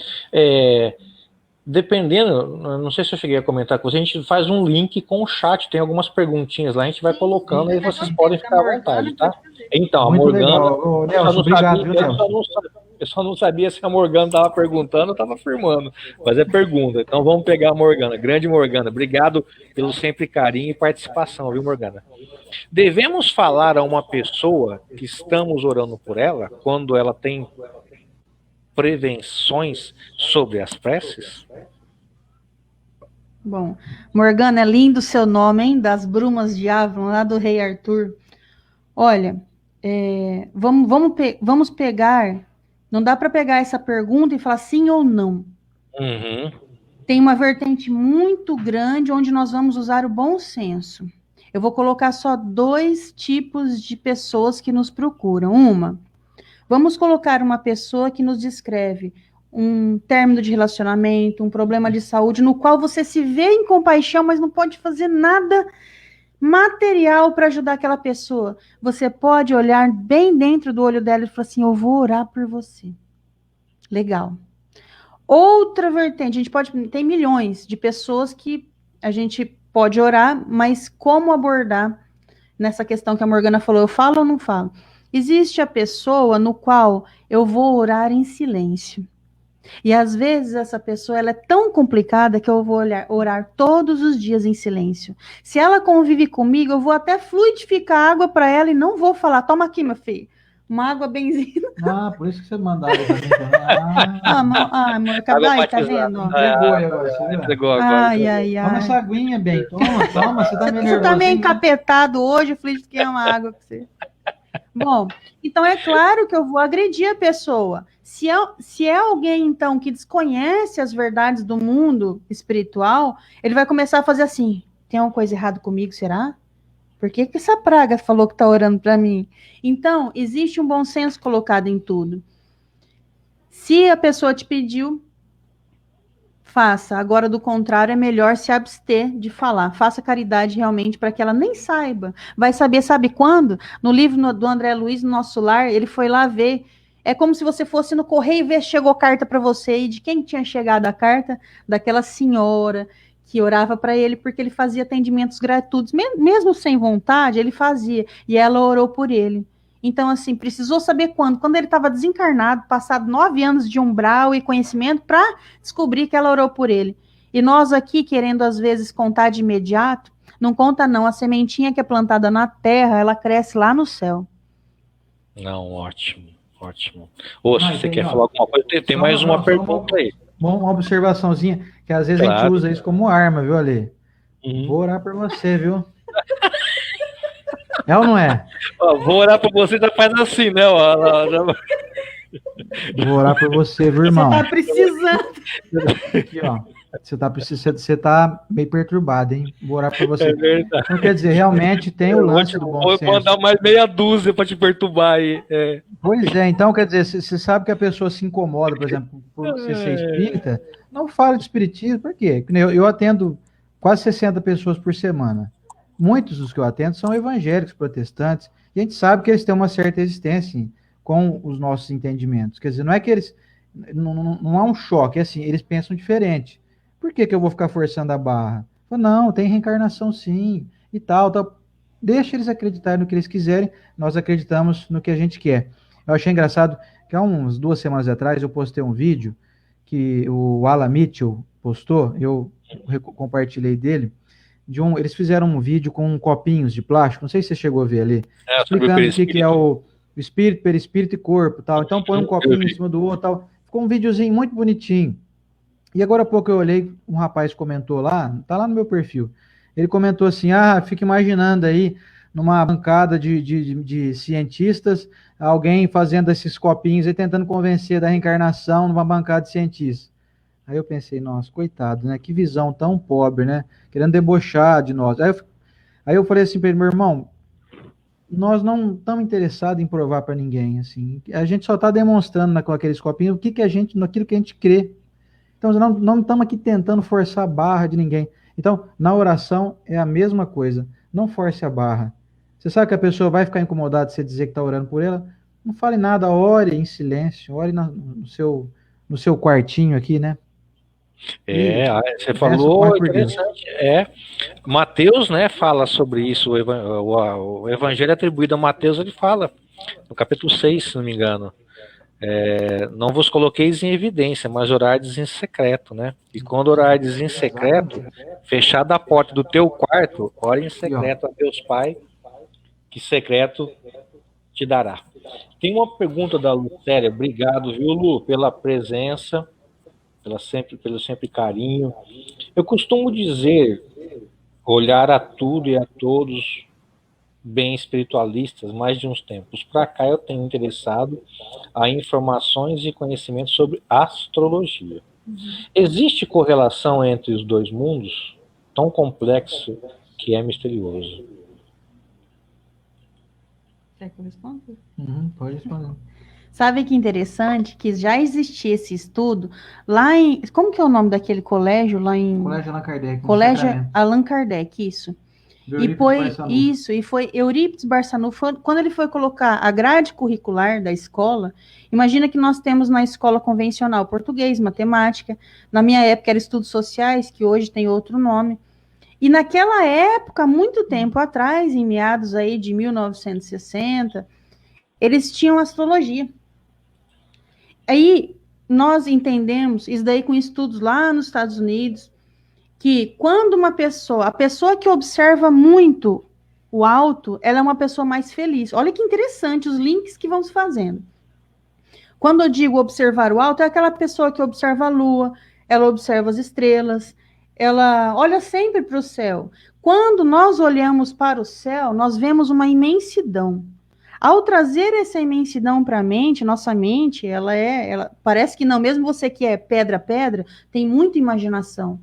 Dependendo, não sei se eu cheguei a comentar com você, a gente faz um link com o chat, tem algumas perguntinhas lá, a gente vai colocando, aí vocês podem ficar à vontade, tá? Então, a Muito Morgana, legal. Ô, Nelson, obrigado, viu, Nelson? eu só não sabia se a Morgana estava perguntando ou estava afirmando, mas é pergunta, então vamos pegar a Morgana, grande Morgana, obrigado pelo sempre carinho e participação, viu, Morgana? Devemos falar a uma pessoa que estamos orando por ela, quando ela tem prevenções sobre as preces? Bom, Morgana, é lindo o seu nome, hein? Das Brumas de Avalon, lá do Rei Arthur. Olha, vamos pegar... Não dá para pegar essa pergunta e falar sim ou não. Uhum. Tem uma vertente muito grande onde nós vamos usar o bom senso. Eu vou colocar só 2 tipos de pessoas que nos procuram. Vamos colocar uma pessoa que nos descreve um término de relacionamento, um problema de saúde, no qual você se vê em compaixão, mas não pode fazer nada material para ajudar aquela pessoa. Você pode olhar bem dentro do olho dela e falar assim, eu vou orar por você. Legal. Outra vertente, tem milhões de pessoas que a gente pode orar, mas como abordar nessa questão que a Morgana falou, eu falo ou não falo? Existe a pessoa no qual eu vou orar em silêncio. E às vezes essa pessoa ela é tão complicada que eu vou orar todos os dias em silêncio. Se ela convive comigo, eu vou até fluidificar água para ela e não vou falar, toma aqui, meu filho, uma água benzina. Ah, por isso que você mandava pra mim também. Amor, acabou, tá vendo? Entregou aí agora, você viu? Entregou agora. Toma essa aguinha, bem. Toma, você tá meio Você tá meio nervosinho. encapetado hoje, eu fluidifiquei uma água pra você. Bom, então é claro que eu vou agredir a pessoa. Se é alguém, então, que desconhece as verdades do mundo espiritual, ele vai começar a fazer assim, tem alguma coisa errada comigo, será? Por que essa praga falou que está orando para mim? Então, existe um bom senso colocado em tudo. Se a pessoa te pediu, faça. Agora, do contrário, é melhor se abster de falar. Faça caridade realmente para que ela nem saiba. Vai saber, sabe quando? No livro do André Luiz, no Nosso Lar, ele foi lá ver. É como se você fosse no correio e ver se chegou carta para você. E de quem tinha chegado a carta? Daquela senhora que orava para ele porque ele fazia atendimentos gratuitos. Mesmo sem vontade, ele fazia. E ela orou por ele. Então, assim, precisou saber quando. Quando ele estava desencarnado, passado 9 anos de umbral e conhecimento, para descobrir que ela orou por ele. E nós aqui, querendo às vezes contar de imediato, não conta não. A sementinha que é plantada na terra, ela cresce lá no céu. Não, ótimo, ótimo. Ô, se você quer falar alguma coisa, tem mais uma pergunta aí. Uma observaçãozinha, que às vezes a gente usa isso como arma, viu, Ale? Vou orar por você, viu? É ou não é? Ó, vou orar por você, já faz assim, né? Vou orar por você, viu, irmão? Você tá precisando. Aqui, ó. Você tá meio perturbado, hein? Vou orar por você. É verdade. Então, quer dizer, realmente tem o lance do bom senso. Vou mandar mais meia dúzia para te perturbar aí. Pois é, então, quer dizer, você sabe que a pessoa se incomoda, por exemplo, por você ser espírita, não fala de espiritismo, por quê? Eu atendo quase 60 pessoas por semana. Muitos dos que eu atendo são evangélicos, protestantes, e a gente sabe que eles têm uma certa resistência com os nossos entendimentos. Quer dizer, não é que eles... Não há um choque, é assim, eles pensam diferente. Por que eu vou ficar forçando a barra? Não, tem reencarnação sim, e tal. Deixa eles acreditarem no que eles quiserem, nós acreditamos no que a gente quer. Eu achei engraçado que há uns 2 semanas atrás eu postei um vídeo que o Alan Mitchell postou, eu compartilhei dele, eles fizeram um vídeo com copinhos de plástico, não sei se você chegou a ver ali, explicando o que é o espírito, perispírito e corpo, tal. Então põe um copinho em cima do outro, tal. Ficou um videozinho muito bonitinho. E agora há pouco eu olhei, um rapaz comentou lá, tá lá no meu perfil. Ele comentou assim: fica imaginando aí, numa bancada de cientistas, alguém fazendo esses copinhos e tentando convencer da reencarnação numa bancada de cientistas. Aí eu pensei, nossa, coitado, né? Que visão tão pobre, né? Querendo debochar de nós. Aí eu falei assim para ele, meu irmão, nós não estamos interessados em provar para ninguém, assim. A gente só está demonstrando com aqueles copinhos naquilo que a gente crê. Então, não estamos aqui tentando forçar a barra de ninguém. Então, na oração é a mesma coisa. Não force a barra. Você sabe que a pessoa vai ficar incomodada de você dizer que está orando por ela? Não fale nada, ore em silêncio, ore no seu quartinho aqui, né? E Você peça mais falou por Deus. interessante. Mateus, né, fala sobre isso. O evangelho atribuído a Mateus, ele fala no capítulo 6, se não me engano. Não vos coloqueis em evidência, mas orardes em secreto, né? E quando orardes em secreto, fechada a porta do teu quarto, ore em secreto a Deus Pai, que secreto te dará. Tem uma pergunta da Lucélia. Obrigado, viu, Lu, pela presença, pelo sempre carinho. Eu costumo dizer, olhar a tudo e a todos bem espiritualistas, mais de uns tempos para cá eu tenho interessado a informações e conhecimentos sobre astrologia. Existe correlação entre os dois mundos? Tão complexo que é misterioso. Quer que eu responda? Pode responder. Sabe que interessante que já existia esse estudo lá em... Como que é o nome daquele colégio lá em... Colégio Allan Kardec. Colégio Allan Kardec, isso. E foi Eurípides Barçanufo, quando ele foi colocar a grade curricular da escola. Imagina que nós temos na escola convencional português, matemática, na minha época era estudos sociais, que hoje tem outro nome, e naquela época, muito tempo atrás, em meados aí de 1960, eles tinham astrologia. Aí nós entendemos, isso daí com estudos lá nos Estados Unidos, que quando a pessoa que observa muito o alto, ela é uma pessoa mais feliz. Olha que interessante os links que vão se fazendo. Quando eu digo observar o alto, é aquela pessoa que observa a lua, ela observa as estrelas, ela olha sempre para o céu. Quando nós olhamos para o céu, nós vemos uma imensidão. Ao trazer essa imensidão para a mente, nossa mente, ela parece que não, mesmo você que é pedra, tem muita imaginação.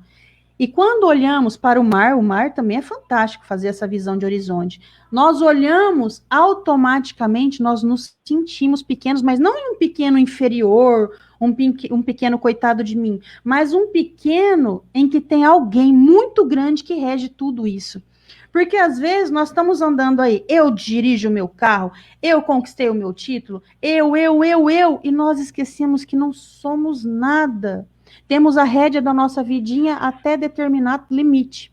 E quando olhamos para o mar também é fantástico fazer essa visão de horizonte. Nós olhamos, automaticamente nós nos sentimos pequenos, mas não um pequeno inferior, um pequeno coitado de mim, mas um pequeno em que tem alguém muito grande que rege tudo isso. Porque às vezes nós estamos andando aí, eu dirijo o meu carro, eu conquistei o meu título, e nós esquecemos que não somos nada. Temos a rédea da nossa vidinha até determinado limite.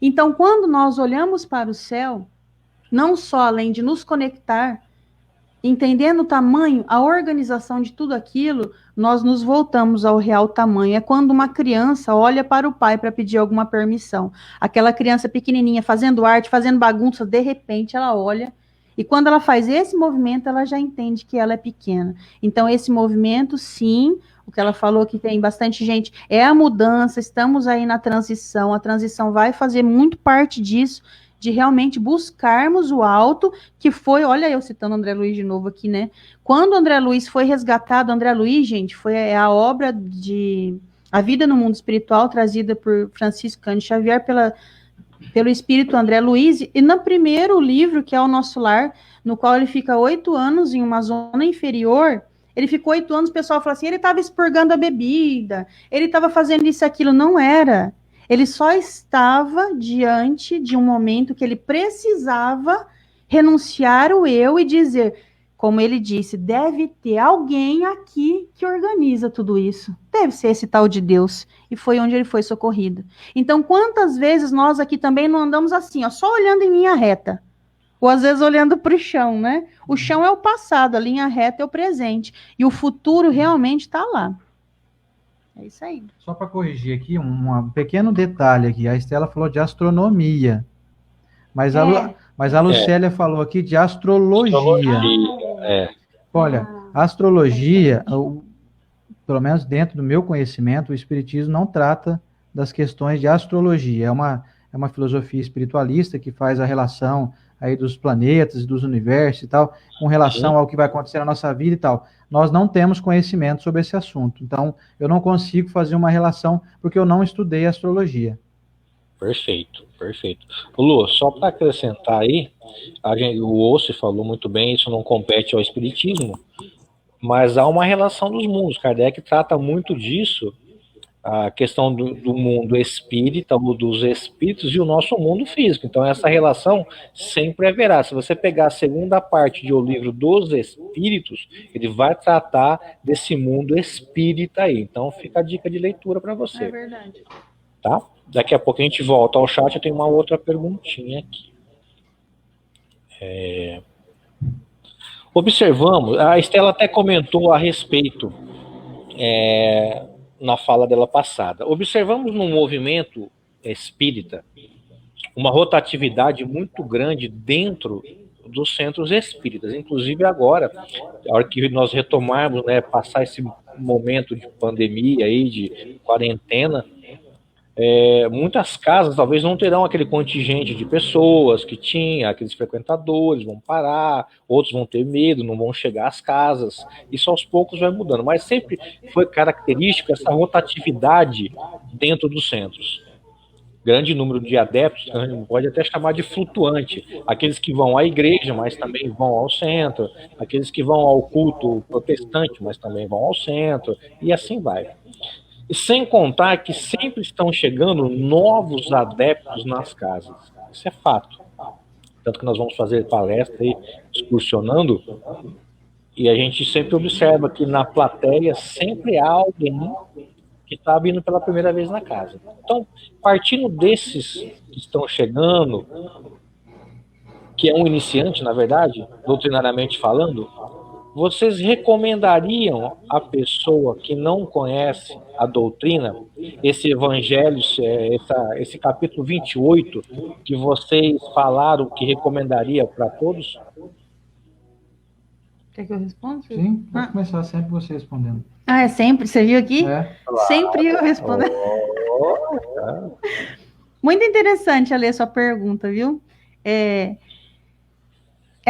Então, quando nós olhamos para o céu, não só além de nos conectar, entendendo o tamanho, a organização de tudo aquilo, nós nos voltamos ao real tamanho. É quando uma criança olha para o pai para pedir alguma permissão. Aquela criança pequenininha fazendo arte, fazendo bagunça, de repente ela olha e quando ela faz esse movimento, ela já entende que ela é pequena. Então, esse movimento, sim, o que ela falou que tem bastante gente, é a mudança, estamos aí na transição, a transição vai fazer muito parte disso, de realmente buscarmos o alto, que foi, olha eu citando André Luiz de novo aqui, né? Quando André Luiz foi resgatado, André Luiz, gente, foi a obra de A Vida no Mundo Espiritual, trazida por Francisco Cândido Xavier, pelo espírito André Luiz, e no primeiro livro, que é O Nosso Lar, no qual ele fica 8 anos em uma zona inferior, ele ficou 8 anos, o pessoal fala assim, ele estava expurgando a bebida, ele estava fazendo isso e aquilo, não era. Ele só estava diante de um momento que ele precisava renunciar o eu e dizer, como ele disse, deve ter alguém aqui que organiza tudo isso. Deve ser esse tal de Deus. E foi onde ele foi socorrido. Então, quantas vezes nós aqui também não andamos assim, ó, só olhando em linha reta? Ou às vezes olhando para o chão, né? O chão é o passado, a linha reta é o presente. E o futuro realmente está lá. É isso aí. Só para corrigir aqui, um pequeno detalhe aqui. A Estela falou de astronomia. Mas a Lucélia falou aqui de astrologia. É. Olha, a astrologia, pelo menos dentro do meu conhecimento, o espiritismo não trata das questões de astrologia. É uma filosofia espiritualista que faz a relação aí dos planetas, dos universos e tal, com relação Sim, ao que vai acontecer na nossa vida e tal. Nós não temos conhecimento sobre esse assunto. Então, eu não consigo fazer uma relação porque eu não estudei astrologia. perfeito, perfeito. Ô, Lu, só para acrescentar aí, o Ossi falou muito bem, isso não compete ao espiritismo, mas há uma relação dos mundos. Kardec trata muito disso, a questão do mundo espírita, ou dos espíritos, e o nosso mundo físico. Então, essa relação sempre haverá. Se você pegar a segunda parte do livro dos espíritos, ele vai tratar desse mundo espírita aí. Então, fica a dica de leitura para É você, verdade. tá? Daqui a pouco a gente volta ao chat, eu tenho uma outra perguntinha aqui. Observamos, a Estela até comentou a respeito na fala dela passada. Observamos no movimento espírita uma rotatividade muito grande dentro dos centros espíritas. Inclusive agora, a hora que nós retomarmos, né, passar esse momento de pandemia aí, de quarentena, muitas casas talvez não terão aquele contingente de pessoas que tinha, aqueles frequentadores vão parar, outros vão ter medo, não vão chegar às casas. Isso aos poucos vai mudando, mas sempre foi característica essa rotatividade dentro dos centros. Grande número de adeptos, pode até chamar de flutuante, aqueles que vão à igreja, mas também vão ao centro, aqueles que vão ao culto protestante, mas também vão ao centro, e assim vai. E sem contar que sempre estão chegando novos adeptos nas casas. Isso é fato. Tanto que nós vamos fazer palestra aí, excursionando, e a gente sempre observa que na plateia sempre há alguém que está vindo pela primeira vez na casa. Então, partindo desses que estão chegando, que é um iniciante, na verdade, doutrinariamente falando, vocês recomendariam à pessoa que não conhece a doutrina, esse evangelho, esse capítulo 28, que vocês falaram que recomendaria para todos? Quer que eu responda? Sim, pode começar sempre você respondendo. Ah, é sempre? Você viu aqui? É. Sempre eu respondo. Muito interessante a ler sua pergunta, viu? É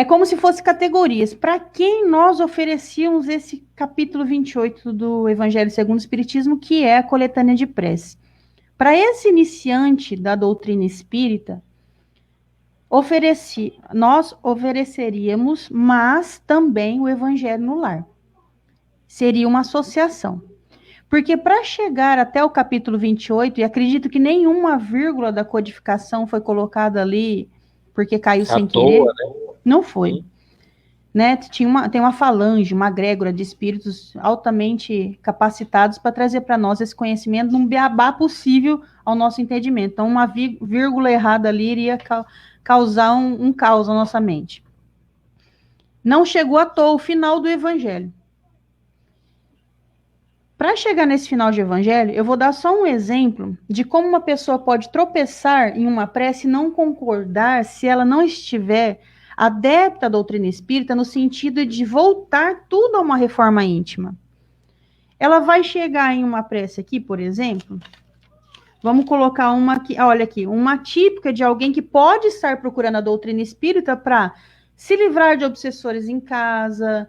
como se fosse categorias. Para quem nós oferecíamos esse capítulo 28 do Evangelho segundo o Espiritismo, que é a coletânea de prece? Para esse iniciante da doutrina espírita, nós ofereceríamos, mas também o Evangelho no lar. Seria uma associação. Porque para chegar até o capítulo 28, e acredito que nenhuma vírgula da codificação foi colocada ali porque caiu sem querer, toa, né? Não foi. Né? Tem uma falange, uma egrégora de espíritos altamente capacitados para trazer para nós esse conhecimento num beabá possível ao nosso entendimento. Então, uma vírgula errada ali iria causar um caos na nossa mente. Não chegou à toa o final do Evangelho. Para chegar nesse final de Evangelho, eu vou dar só um exemplo de como uma pessoa pode tropeçar em uma prece e não concordar se ela não estiver adepta à doutrina espírita no sentido de voltar tudo a uma reforma íntima. Ela vai chegar em uma prece aqui, por exemplo, vamos colocar uma aqui, olha aqui, uma típica de alguém que pode estar procurando a doutrina espírita para se livrar de obsessores em casa.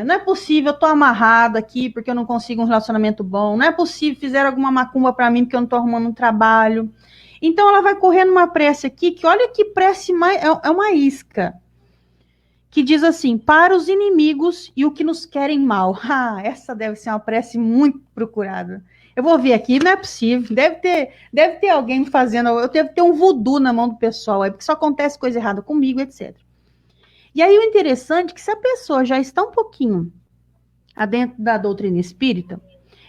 Não é possível, eu estou amarrada aqui porque eu não consigo um relacionamento bom, não é possível, fizeram alguma macumba para mim porque eu não estou arrumando um trabalho. Então, ela vai correr numa prece aqui, que olha que prece mais, é uma isca, que diz assim, para os inimigos e o que nos querem mal. Ah, essa deve ser uma prece muito procurada. Eu vou ver aqui, não é possível, deve ter alguém fazendo, eu devo ter um voodoo na mão do pessoal, porque só acontece coisa errada comigo, etc. E aí o interessante é que se a pessoa já está um pouquinho adentro da doutrina espírita,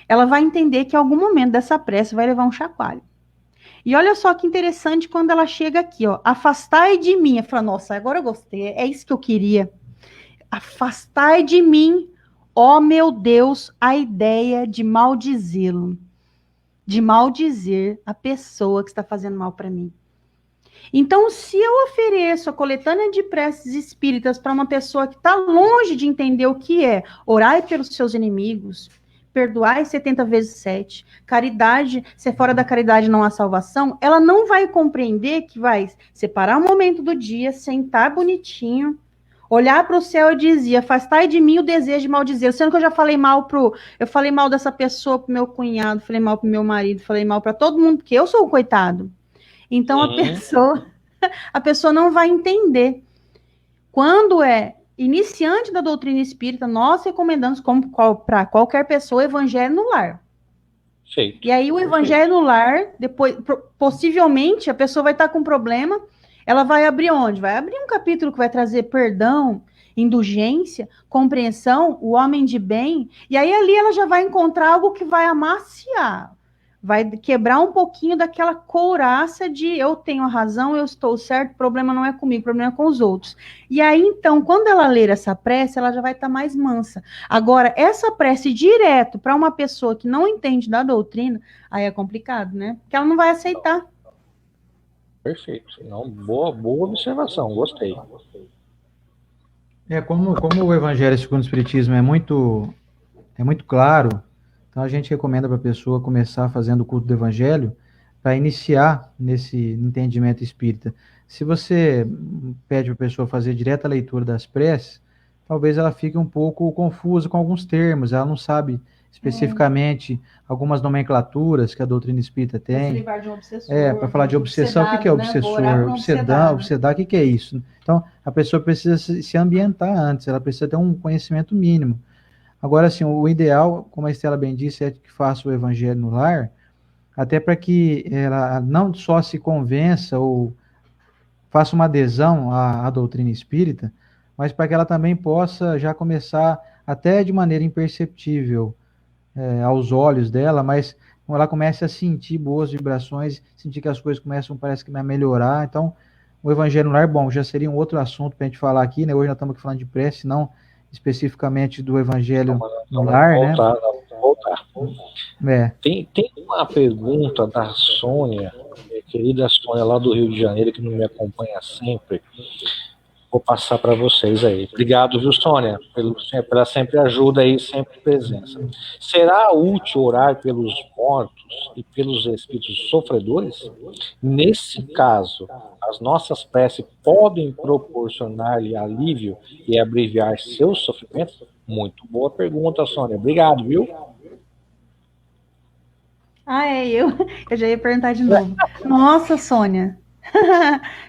ela vai entender que em algum momento dessa prece vai levar um chacoalho. E olha só que interessante quando ela chega aqui, ó. Afastai de mim. Eu falo, nossa, agora eu gostei. É isso que eu queria. Afastai de mim, ó meu Deus, a ideia de maldizê-lo. De maldizer a pessoa que está fazendo mal para mim. Então, se eu ofereço a coletânea de preces espíritas para uma pessoa que está longe de entender o que é, orai pelos seus inimigos, perdoar 70 vezes 7, caridade, se fora da caridade não há salvação, ela não vai compreender que vai separar um momento do dia, sentar bonitinho, olhar para o céu e dizer, afastai de mim o desejo de maldizer, sendo que eu já falei mal eu falei mal dessa pessoa pro meu cunhado, falei mal pro meu marido, falei mal para todo mundo, porque eu sou o coitado. Então a pessoa não vai entender. Quando é iniciante da doutrina espírita, nós recomendamos para qualquer pessoa o evangelho no lar. Feito. E aí o evangelho no lar, depois, possivelmente, a pessoa vai estar com problema, ela vai abrir onde? Vai abrir um capítulo que vai trazer perdão, indulgência, compreensão, o homem de bem, e aí ali ela já vai encontrar algo que vai amaciar, vai quebrar um pouquinho daquela couraça de eu tenho a razão, eu estou certo, o problema não é comigo, o problema é com os outros. E aí, então, quando ela ler essa prece, ela já vai estar mais mansa. Agora, essa prece direto para uma pessoa que não entende da doutrina, aí é complicado, né? Porque ela não vai aceitar. Perfeito. Não, boa observação, gostei. Como o Evangelho segundo o Espiritismo é muito claro, então a gente recomenda para a pessoa começar fazendo o culto do Evangelho para iniciar nesse entendimento espírita. Se você pede para a pessoa fazer direto a leitura das preces, talvez ela fique um pouco confusa com alguns termos, ela não sabe especificamente algumas nomenclaturas que a doutrina espírita tem. Para falar de obsessão, o que é obsessor? Obsedar, o que é isso? Então, a pessoa precisa se ambientar antes, ela precisa ter um conhecimento mínimo. Agora, assim, o ideal, como a Estela bem disse, é que faça o evangelho no lar, até para que ela não só se convença ou faça uma adesão à doutrina espírita, mas para que ela também possa já começar, até de maneira imperceptível aos olhos dela, mas ela comece a sentir boas vibrações, sentir que as coisas começam, parece que vai melhorar. Então, o evangelho no lar, bom, já seria um outro assunto para a gente falar aqui, né? Hoje nós estamos aqui falando de prece, não especificamente do evangelho no lar, né? Voltar. Tem uma pergunta da Sônia, minha querida Sônia, lá do Rio de Janeiro, que não me acompanha sempre. Vou passar para vocês aí. Obrigado, viu, Sônia, pela sempre ajuda aí, sempre presença. Será útil orar pelos mortos e pelos espíritos sofredores? Nesse caso, as nossas preces podem proporcionar-lhe alívio e abreviar seus sofrimentos? Muito boa pergunta, Sônia. Obrigado, viu? Eu já ia perguntar de novo. Nossa, Sônia.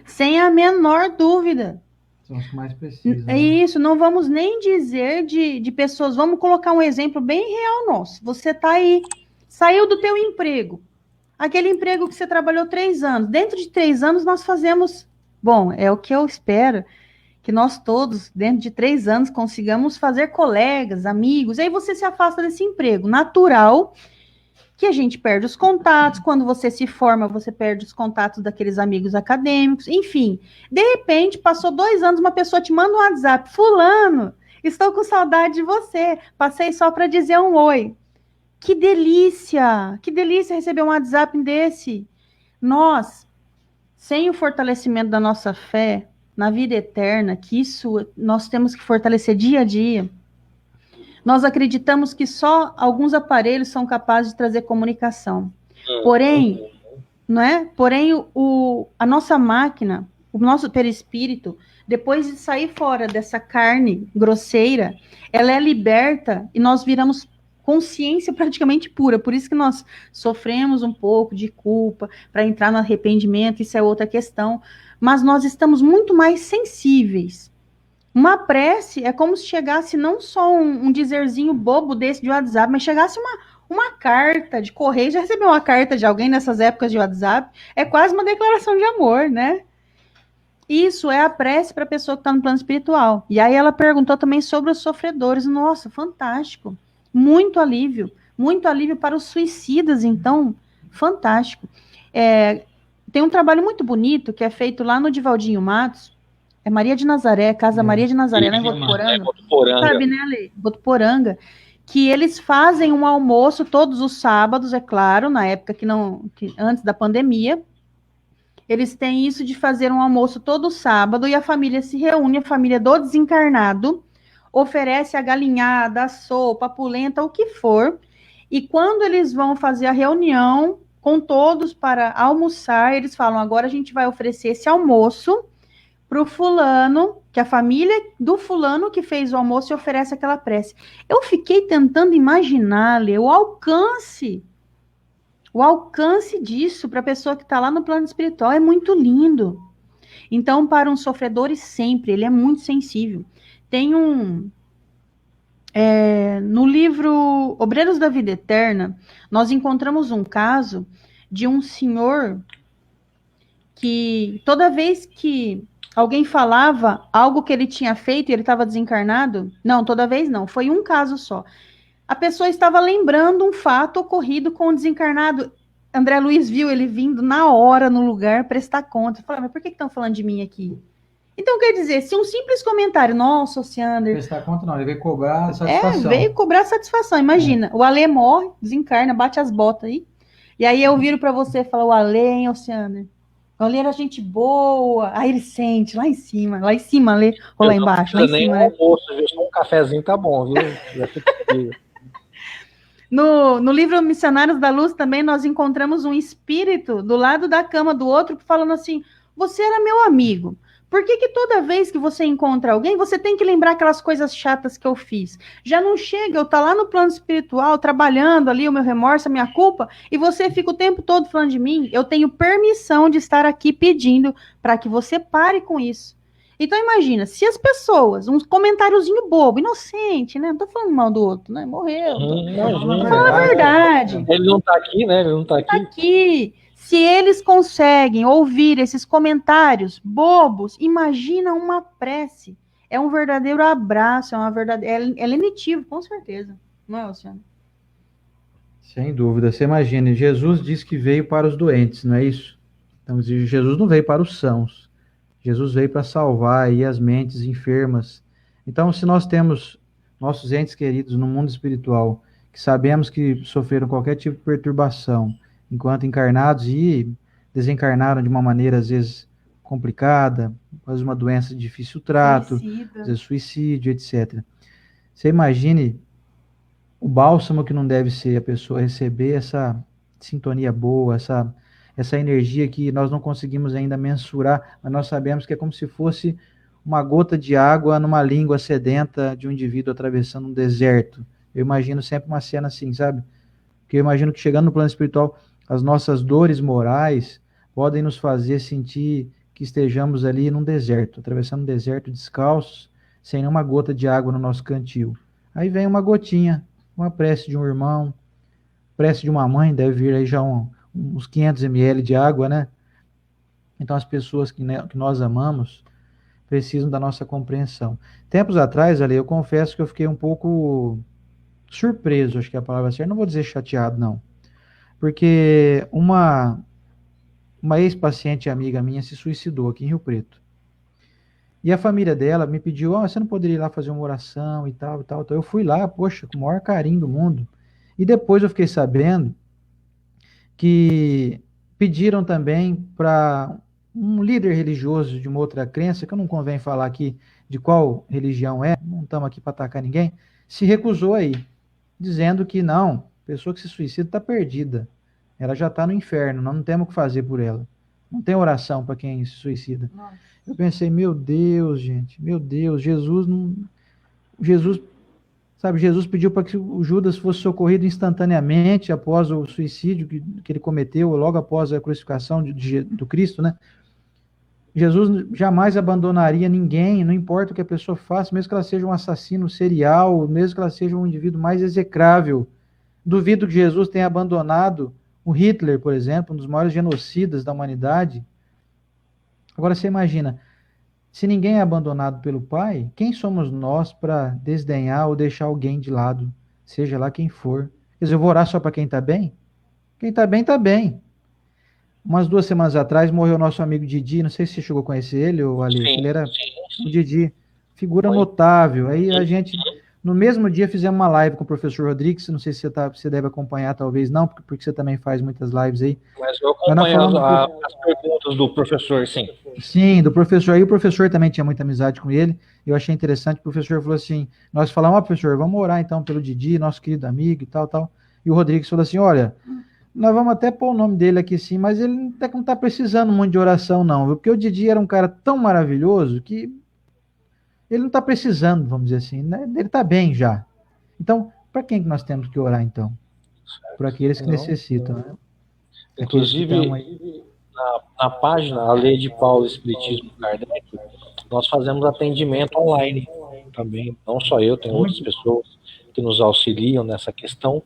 Sem a menor dúvida. São os mais precisos. É isso, não vamos nem dizer de pessoas. Vamos colocar um exemplo bem real nosso. Você está aí, saiu do teu emprego. Aquele emprego que você trabalhou 3 anos. Dentro de 3 anos nós fazemos... Bom, é o que eu espero, que nós todos, dentro de 3 anos, consigamos fazer colegas, amigos. Aí você se afasta desse emprego. Natural que a gente perde os contatos, quando você se forma, você perde os contatos daqueles amigos acadêmicos, enfim. De repente, passou 2 anos, uma pessoa te manda um WhatsApp, fulano, estou com saudade de você, passei só para dizer um oi. Que delícia receber um WhatsApp desse. Nós, sem o fortalecimento da nossa fé na vida eterna, que isso nós temos que fortalecer dia a dia, nós acreditamos que só alguns aparelhos são capazes de trazer comunicação. Porém, não é? Porém, a nossa máquina, o nosso perispírito, depois de sair fora dessa carne grosseira, ela é liberta e nós viramos consciência praticamente pura. Por isso que nós sofremos um pouco de culpa para entrar no arrependimento, isso é outra questão. Mas nós estamos muito mais sensíveis. Uma prece é como se chegasse não só um dizerzinho bobo desse de WhatsApp, mas chegasse uma carta de correio. Já recebeu uma carta de alguém nessas épocas de WhatsApp? É quase uma declaração de amor, né? Isso é a prece para a pessoa que está no plano espiritual. E aí ela perguntou também sobre os sofredores. Nossa, fantástico. Muito alívio para os suicidas, então, fantástico. Tem um trabalho muito bonito que é feito lá no Divaldinho Matos. É Maria de Nazaré, Casa Maria de Nazaré, né? Votuporanga. Sabe, né, Ale? Votuporanga. Que eles fazem um almoço todos os sábados, é claro, na época que antes da pandemia. Eles têm isso de fazer um almoço todo sábado e a família se reúne, a família do desencarnado, oferece a galinhada, a sopa, a polenta, o que for, E quando eles vão fazer a reunião com todos para almoçar, eles falam, agora a gente vai oferecer esse almoço para o fulano, que a família do fulano que fez o almoço e oferece aquela prece. Eu fiquei tentando imaginar, Lê, o alcance disso para a pessoa que está lá no plano espiritual é muito lindo. Então, para um sofredor, sempre, ele é muito sensível. Tem no livro Obreiros da Vida Eterna, nós encontramos um caso de um senhor que toda vez que alguém falava algo que ele tinha feito e ele estava desencarnado, não, toda vez não, foi um caso só. A pessoa estava lembrando um fato ocorrido com o desencarnado. André Luiz viu ele vindo na hora no lugar prestar conta. Falei, mas por que estão falando de mim aqui? Então, quer dizer, se um simples comentário, nossa, Oceander... Prestar conta não, ele veio cobrar satisfação. Veio cobrar satisfação. Imagina, o Alê morre, desencarna, bate as botas aí. E aí eu viro para você e falo, o Alê, hein, Oceander? O Alê era gente boa. Aí ele sente, lá em cima, Alê, ou lá embaixo, lá em cima. Nem almoço, só um cafezinho tá bom, viu? No livro Missionários da Luz também nós encontramos um espírito do lado da cama do outro falando assim, você era meu amigo. Por que toda vez que você encontra alguém, você tem que lembrar aquelas coisas chatas que eu fiz? Já não chega, eu tá lá no plano espiritual, trabalhando ali o meu remorso, a minha culpa, e você fica o tempo todo falando de mim. Eu tenho permissão de estar aqui pedindo para que você pare com isso. Então imagina, se as pessoas, um comentáriozinho bobo, inocente, né? Não tô falando mal do outro, né? Morreu. Fala a verdade. Ele não tá aqui, né? Ele não tá aqui. Se eles conseguem ouvir esses comentários bobos, imagina uma prece. É um verdadeiro abraço, é lenitivo, com certeza. Não é, Luciano? Sem dúvida. Você imagina, Jesus disse que veio para os doentes, não é isso? Então, Jesus não veio para os sãos. Jesus veio para salvar aí as mentes enfermas. Então, se nós temos nossos entes queridos no mundo espiritual, que sabemos que sofreram qualquer tipo de perturbação, enquanto encarnados e desencarnaram de uma maneira, às vezes, complicada, às vezes uma doença de difícil trato, às vezes suicídio, etc. Você imagine o bálsamo que não deve ser a pessoa receber essa sintonia boa, essa energia que nós não conseguimos ainda mensurar, mas nós sabemos que é como se fosse uma gota de água numa língua sedenta de um indivíduo atravessando um deserto. Eu imagino sempre uma cena assim, sabe? Porque eu imagino que chegando no plano espiritual, as nossas dores morais podem nos fazer sentir que estejamos ali num deserto, atravessando um deserto descalços, sem nenhuma gota de água no nosso cantil. Aí vem uma gotinha, uma prece de um irmão, prece de uma mãe, deve vir aí já uns 500 ml de água, né? Então as pessoas que nós amamos precisam da nossa compreensão. Tempos atrás, Ali, eu confesso que eu fiquei um pouco surpreso, acho que é a palavra certa, não vou dizer chateado, não. Porque uma ex-paciente amiga minha se suicidou aqui em Rio Preto. E a família dela me pediu, você não poderia ir lá fazer uma oração e tal, e tal. Então eu fui lá, poxa, com o maior carinho do mundo. E depois eu fiquei sabendo que pediram também para um líder religioso de uma outra crença, que eu não convém falar aqui de qual religião é, não estamos aqui para atacar ninguém, se recusou aí, dizendo que não, pessoa que se suicida está perdida. Ela já está no inferno, nós não temos o que fazer por ela. Não tem oração para quem se suicida. Nossa. Eu pensei, meu Deus, gente, meu Deus, Jesus pediu para que o Judas fosse socorrido instantaneamente após o suicídio que ele cometeu, logo após a crucificação do Cristo, né? Jesus jamais abandonaria ninguém, não importa o que a pessoa faça, mesmo que ela seja um assassino serial, mesmo que ela seja um indivíduo mais execrável. Duvido que Jesus tenha abandonado o Hitler, por exemplo, um dos maiores genocidas da humanidade. Agora você imagina, se ninguém é abandonado pelo Pai, quem somos nós para desdenhar ou deixar alguém de lado, seja lá quem for? Quer dizer, eu vou orar só para quem está bem? Quem está bem, está bem. Umas 2 semanas atrás morreu o nosso amigo Didi, não sei se você chegou a conhecer ele, ou ali, ele era o Didi, figura notável. Aí a gente, no mesmo dia, fizemos uma live com o professor Rodrigues, não sei se você deve acompanhar, talvez não, porque você também faz muitas lives aí. Mas eu acompanho as perguntas do professor, sim. Sim, do professor, aí o professor também tinha muita amizade com ele, eu achei interessante, o professor falou assim, nós falamos, professor, vamos orar então pelo Didi, nosso querido amigo e tal. E o Rodrigues falou assim, olha, nós vamos até pôr o nome dele aqui sim, mas ele não tá precisando muito de oração não, viu? Porque o Didi era um cara tão maravilhoso que ele não tá precisando, vamos dizer assim, né? Ele tá bem já. Então, para quem que nós temos que orar então? Por aqueles que Não. necessitam, né? Aqueles que Inclusive, estão aí. na página A Lei de Paulo Espiritismo Kardec, nós fazemos atendimento online também. Não só eu, tem outras pessoas que nos auxiliam nessa questão.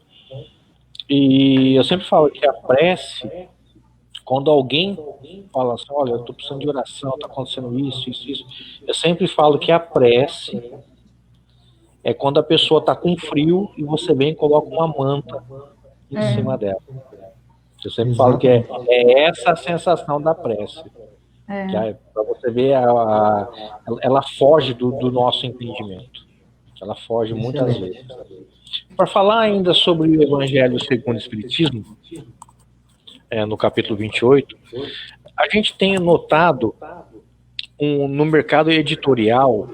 E eu sempre falo que a prece, quando alguém fala assim, olha, eu estou precisando de oração, está acontecendo isso, isso, isso, eu sempre falo que a prece é quando a pessoa está com frio e você vem e coloca uma manta em cima dela. Eu sempre falo que é essa a sensação da prece. Para você ver, ela foge do nosso entendimento. Ela foge muitas vezes. Para falar ainda sobre o Evangelho segundo o Espiritismo, no capítulo 28, a gente tem notado no mercado editorial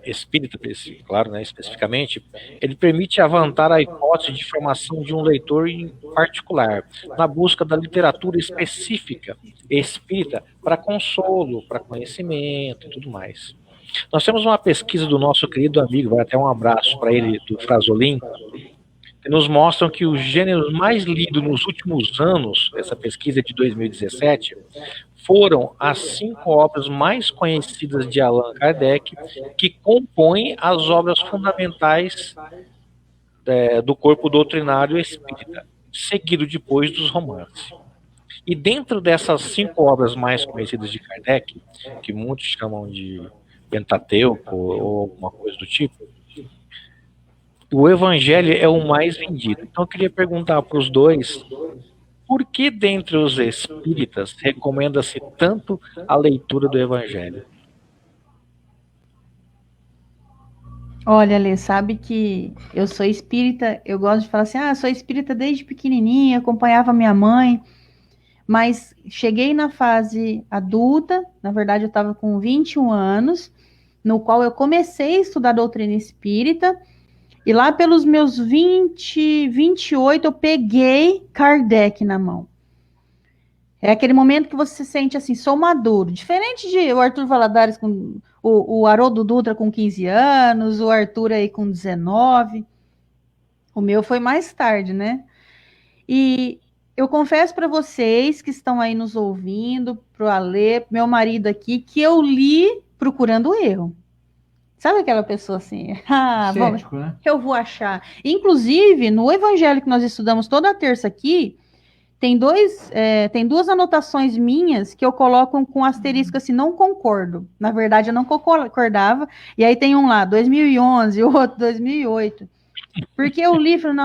espírita, claro, né, especificamente, ele permite avançar a hipótese de formação de um leitor em particular, na busca da literatura específica espírita para consolo, para conhecimento e tudo mais. Nós temos uma pesquisa do nosso querido amigo, vai até um abraço para ele, do Frazolin, que nos mostram que os gêneros mais lidos nos últimos anos, essa pesquisa é de 2017, foram as 5 obras mais conhecidas de Allan Kardec, que compõem as obras fundamentais do corpo doutrinário espírita, seguido depois dos romances. E dentro dessas 5 obras mais conhecidas de Kardec, que muitos chamam de Pentateuco ou alguma coisa do tipo, o Evangelho é o mais vendido. Então eu queria perguntar para os dois, por que dentre os espíritas recomenda-se tanto a leitura do Evangelho? Olha, Lê, sabe que eu sou espírita, eu gosto de falar assim, sou espírita desde pequenininha, acompanhava minha mãe, mas cheguei na fase adulta, na verdade eu estava com 21 anos, no qual eu comecei a estudar doutrina espírita, e lá pelos meus 20, 28, eu peguei Kardec na mão. É aquele momento que você se sente assim, sou maduro. Diferente de o Arthur Valadares, com o Haroldo Dutra com 15 anos, o Arthur aí com 19. O meu foi mais tarde, né? E eu confesso para vocês que estão aí nos ouvindo, pro Alê, meu marido aqui, que eu li procurando o erro. Sabe aquela pessoa assim, Cético, né? Eu vou achar. Inclusive, no evangelho que nós estudamos toda terça aqui, tem duas anotações minhas que eu coloco com asterisco assim, não concordo. Na verdade, eu não concordava. E aí tem um lá, 2011, o outro 2008. Porque eu li, falei,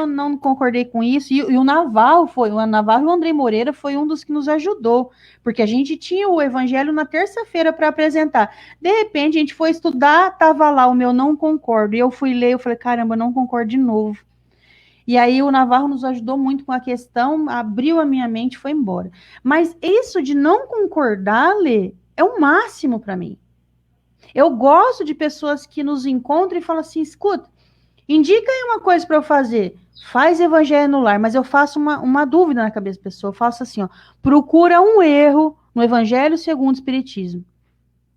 não concordei com isso. E o Navarro e o Andrei Moreira foi um dos que nos ajudou. Porque a gente tinha o evangelho na terça-feira para apresentar. De repente, a gente foi estudar, tava lá o meu não concordo. E eu fui ler, eu falei, caramba, não concordo de novo. E aí o Navarro nos ajudou muito com a questão, abriu a minha mente e foi embora. Mas isso de não concordar, Lê, é o máximo para mim. Eu gosto de pessoas que nos encontram e falam assim, escuta, indica aí uma coisa para eu fazer. Faz evangelho no lar, mas eu faço uma dúvida na cabeça da pessoa. Eu faço assim, ó, procura um erro no evangelho segundo o espiritismo.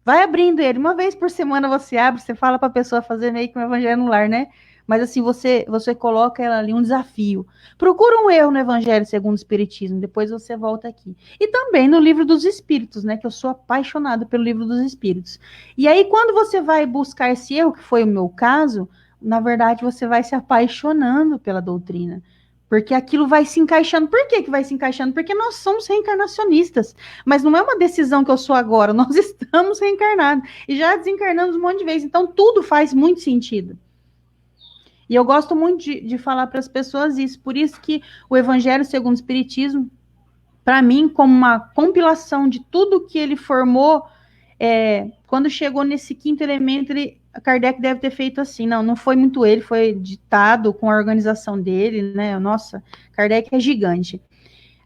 Vai abrindo ele. Uma vez por semana você abre, você fala para a pessoa fazer meio que um evangelho no lar, né? Mas assim, você coloca ela ali um desafio. Procura um erro no evangelho segundo o espiritismo, depois você volta aqui. E também no livro dos espíritos, né? Que eu sou apaixonada pelo livro dos espíritos. E aí, quando você vai buscar esse erro, que foi o meu caso, na verdade, você vai se apaixonando pela doutrina. Porque aquilo vai se encaixando. Por que vai se encaixando? Porque nós somos reencarnacionistas. Mas não é uma decisão que eu sou agora. Nós estamos reencarnados. E já desencarnamos um monte de vezes. Então, tudo faz muito sentido. E eu gosto muito de falar para as pessoas isso. Por isso que o Evangelho segundo o Espiritismo, para mim, como uma compilação de tudo que ele formou, quando chegou nesse quinto elemento, Kardec deve ter feito assim. Não foi muito ele, foi ditado com a organização dele, né? Nossa, Kardec é gigante.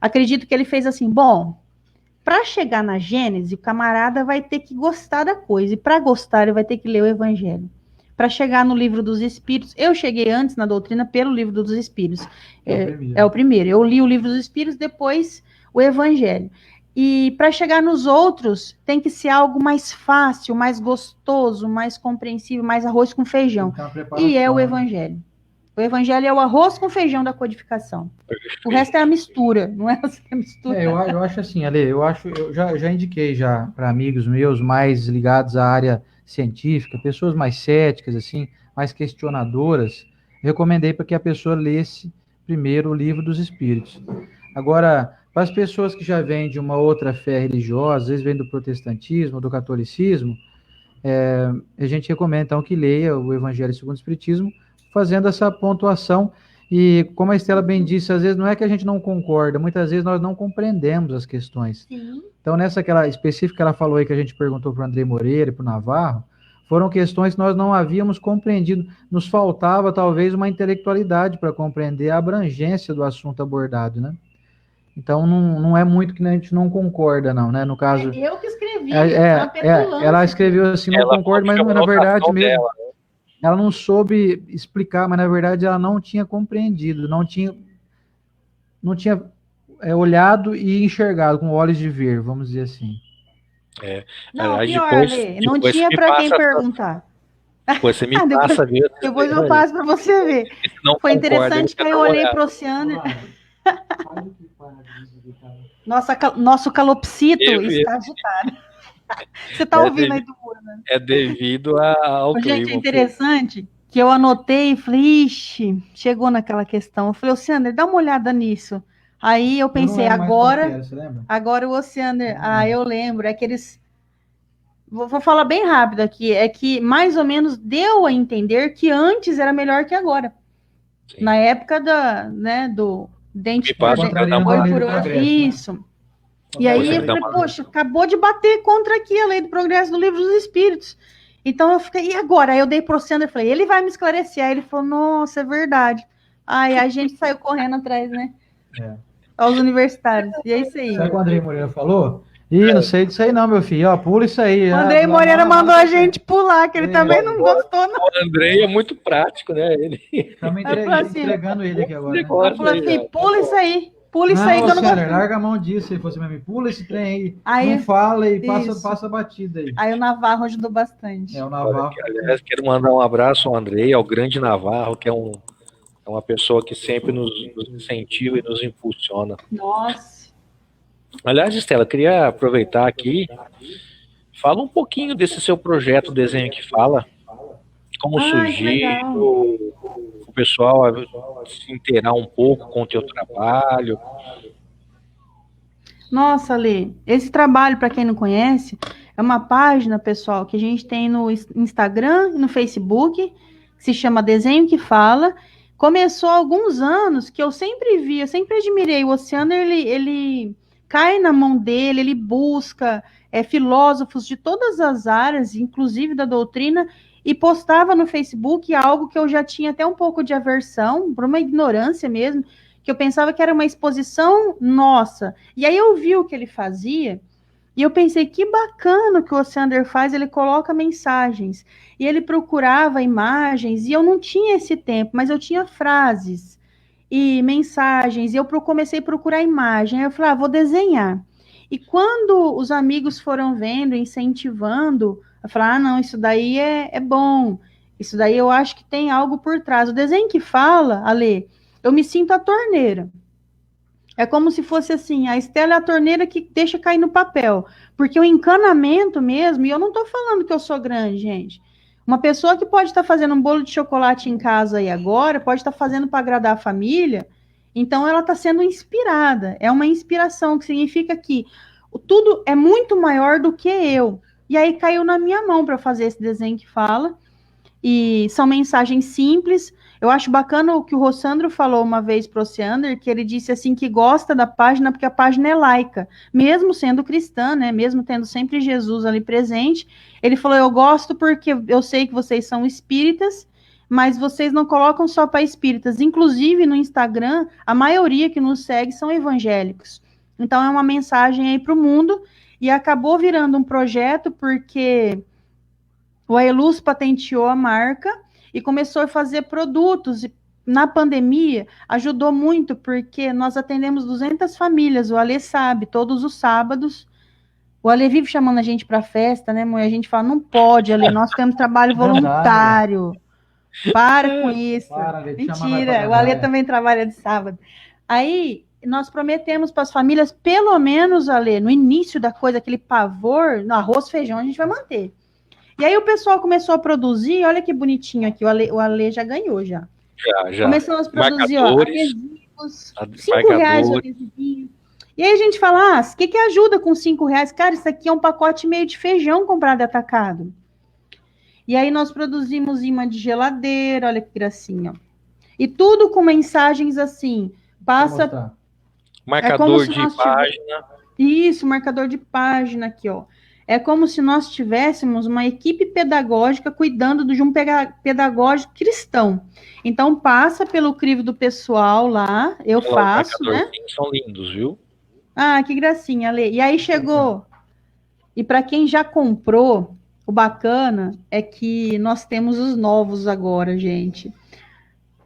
Acredito que ele fez assim, bom, para chegar na Gênese, o camarada vai ter que gostar da coisa. E para gostar, ele vai ter que ler o Evangelho. para chegar no Livro dos Espíritos. Eu cheguei antes na doutrina pelo Livro dos Espíritos. É o primeiro. Eu li o Livro dos Espíritos, depois o Evangelho. E para chegar nos outros, tem que ser algo mais fácil, mais gostoso, mais compreensível, mais arroz com feijão. E é o Evangelho. O Evangelho é o arroz com feijão da codificação. O resto é a mistura, não é a mistura. Eu acho assim, Ale, eu já indiquei já para amigos meus mais ligados à área científica, pessoas mais céticas, assim, mais questionadoras, recomendei para que a pessoa lesse primeiro o Livro dos Espíritos. Agora, para as pessoas que já vêm de uma outra fé religiosa, às vezes vêm do protestantismo, do catolicismo, a gente recomenda, então, que leia o Evangelho segundo o Espiritismo, fazendo essa pontuação. E, como a Estela bem disse, às vezes não é que a gente não concorda, muitas vezes nós não compreendemos as questões. Sim. Então, nessa aquela específica que ela falou aí, que a gente perguntou para o André Moreira e para o Navarro, foram questões que nós não havíamos compreendido. Nos faltava, talvez, uma intelectualidade para compreender a abrangência do assunto abordado, né? Então, não é muito que a gente não concorda, não, né? No caso... Eu que escrevi, uma ela escreveu assim, não concordo, mas na verdade mesmo... Dela. Ela não soube explicar, mas na verdade ela não tinha compreendido, não tinha olhado e enxergado com olhos de ver, vamos dizer assim. Não, Aliás, pior, depois não tinha para quem perguntar. Depois você me passa mesmo. Depois eu passo para você ver. Foi interessante que eu olhei para o Oceano. Nosso calopsito está agitado. Você está ouvindo aí do muro, né? É devido ao clima. Gente, é interessante que eu anotei e falei, ixi, chegou naquela questão. Eu falei, Oceander, dá uma olhada nisso. Aí eu pensei, agora o Oceander, eu lembro, é que eles... Vou falar bem rápido aqui, é que mais ou menos deu a entender que antes era melhor que agora. Sim. Na época do dente por isso. E aí eu falei, poxa, acabou de bater contra aqui a lei do progresso do Livro dos Espíritos. Então eu fiquei, e agora? Aí eu dei pro Oceander e falei, ele vai me esclarecer. Aí ele falou, nossa, é verdade. Aí a gente saiu correndo atrás, né? Aos universitários. E é isso aí. Sabe o que o André Moreira falou? Não sei disso aí não, meu filho. Ó, pula isso aí. O André Moreira mandou a gente pular, que ele também não gostou, não. O Andrei é muito prático, né? Ele estamos entregando ele aqui agora. Né? Ele falou assim, pula isso aí. Pula isso aí que eu não gosto. Larga a mão disso. Ele falou assim, me pula esse trem aí. Não fala e passa a batida aí. Aí o Navarro ajudou bastante. O Navarro. Aliás, quero mandar um abraço ao Andrei, ao grande Navarro, que é uma pessoa que sempre nos incentiva e nos impulsiona. Nossa. Aliás, Estela, queria aproveitar aqui, fala um pouquinho desse seu projeto Desenho que Fala, como surgiu, o pessoal se inteirar um pouco com o teu trabalho. Nossa, Lê, esse trabalho, para quem não conhece, é uma página, pessoal, que a gente tem no Instagram e no Facebook, que se chama Desenho que Fala. Começou há alguns anos, que eu sempre vi, eu sempre admirei. O Oceano, ele cai na mão dele, ele busca filósofos de todas as áreas, inclusive da doutrina, e postava no Facebook algo que eu já tinha até um pouco de aversão, por uma ignorância mesmo, que eu pensava que era uma exposição nossa. E aí eu vi o que ele fazia, e eu pensei, que bacana que o Oceander faz, ele coloca mensagens, e ele procurava imagens, e eu não tinha esse tempo, mas eu tinha frases, e mensagens, e eu comecei a procurar imagem, aí eu falei, vou desenhar. E quando os amigos foram vendo, incentivando, eu falei, não, isso daí é bom, isso daí eu acho que tem algo por trás. O Desenho que Fala, Ale, eu me sinto a torneira. É como se fosse assim, a Estela é a torneira que deixa cair no papel, porque o encanamento mesmo, e eu não estou falando que eu sou grande, gente, uma pessoa que pode estar fazendo um bolo de chocolate em casa aí agora, pode estar fazendo para agradar a família, então ela está sendo inspirada. É uma inspiração, que significa que tudo é muito maior do que eu. E aí caiu na minha mão para fazer esse Desenho que Fala. E são mensagens simples. Eu acho bacana o que o Rossandro falou uma vez para o Oceander, que ele disse assim que gosta da página porque a página é laica, mesmo sendo cristã, né? Mesmo tendo sempre Jesus ali presente. Ele falou, eu gosto porque eu sei que vocês são espíritas, mas vocês não colocam só para espíritas. Inclusive no Instagram, a maioria que nos segue são evangélicos. Então é uma mensagem aí para o mundo, e acabou virando um projeto porque O Aelus patenteou a marca e começou a fazer produtos. E na pandemia, ajudou muito, porque nós atendemos 200 famílias, o Ale sabe, todos os sábados. O Ale vive chamando a gente para festa, né, mãe? A gente fala, não pode, Ale, nós temos trabalho voluntário. Para com isso. Mentira, o Ale também trabalha de sábado. Aí, nós prometemos para as famílias, pelo menos, Ale, no início da coisa, aquele pavor, no arroz, feijão, a gente vai manter. E aí o pessoal começou a produzir, olha que bonitinho aqui, o Ale já ganhou já. Já. Começamos a produzir, ó, adesivos, R$5 o adesivinho. E aí a gente fala, o que ajuda com R$5? Cara, isso aqui é um pacote meio de feijão comprado atacado. E aí nós produzimos imã de geladeira, olha que gracinha. E tudo com mensagens assim, passa... Marcador de página. Isso, marcador de página aqui, ó. É como se nós tivéssemos uma equipe pedagógica cuidando de um pedagógico cristão. Então, passa pelo crivo do pessoal lá, eu faço, né? São lindos, viu? Ah, que gracinha, Ale. E aí chegou. E para quem já comprou, o bacana é que nós temos os novos agora, gente.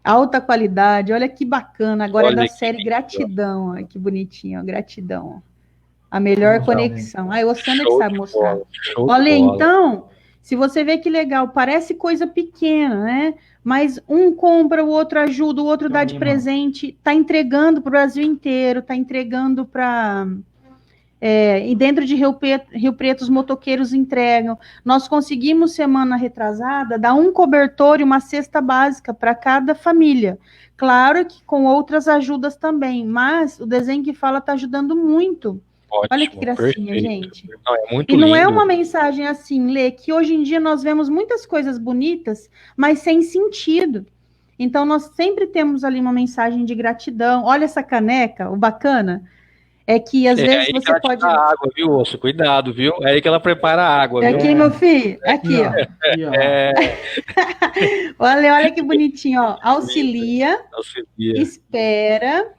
Alta qualidade, olha que bacana. Agora é da série Gratidão, olha que bonitinho, ó, Gratidão, ó. A melhor conexão. O Ossana que sabe mostrar. Olha, então, se você vê que legal, parece coisa pequena, né? Mas um compra, o outro ajuda, o outro dá de presente, tá entregando para o Brasil inteiro, tá entregando para... e dentro de Rio Preto, os motoqueiros entregam. Nós conseguimos, semana retrasada, dar um cobertor e uma cesta básica para cada família. Claro que com outras ajudas também, mas o Desenho que Fala está ajudando muito. Ótimo, olha que gracinha, perfeito. Gente. Não, é muito e não lindo. É uma mensagem assim, Lê, que hoje em dia nós vemos muitas coisas bonitas, mas sem sentido. Então, nós sempre temos ali uma mensagem de gratidão. Olha essa caneca, o bacana é que às vezes aí você pode... água, viu, Osso? Cuidado, viu? É aí que ela prepara a água, viu? Aqui, meu filho, aqui, ó. Olha que bonitinho, ó. Auxilia. Espera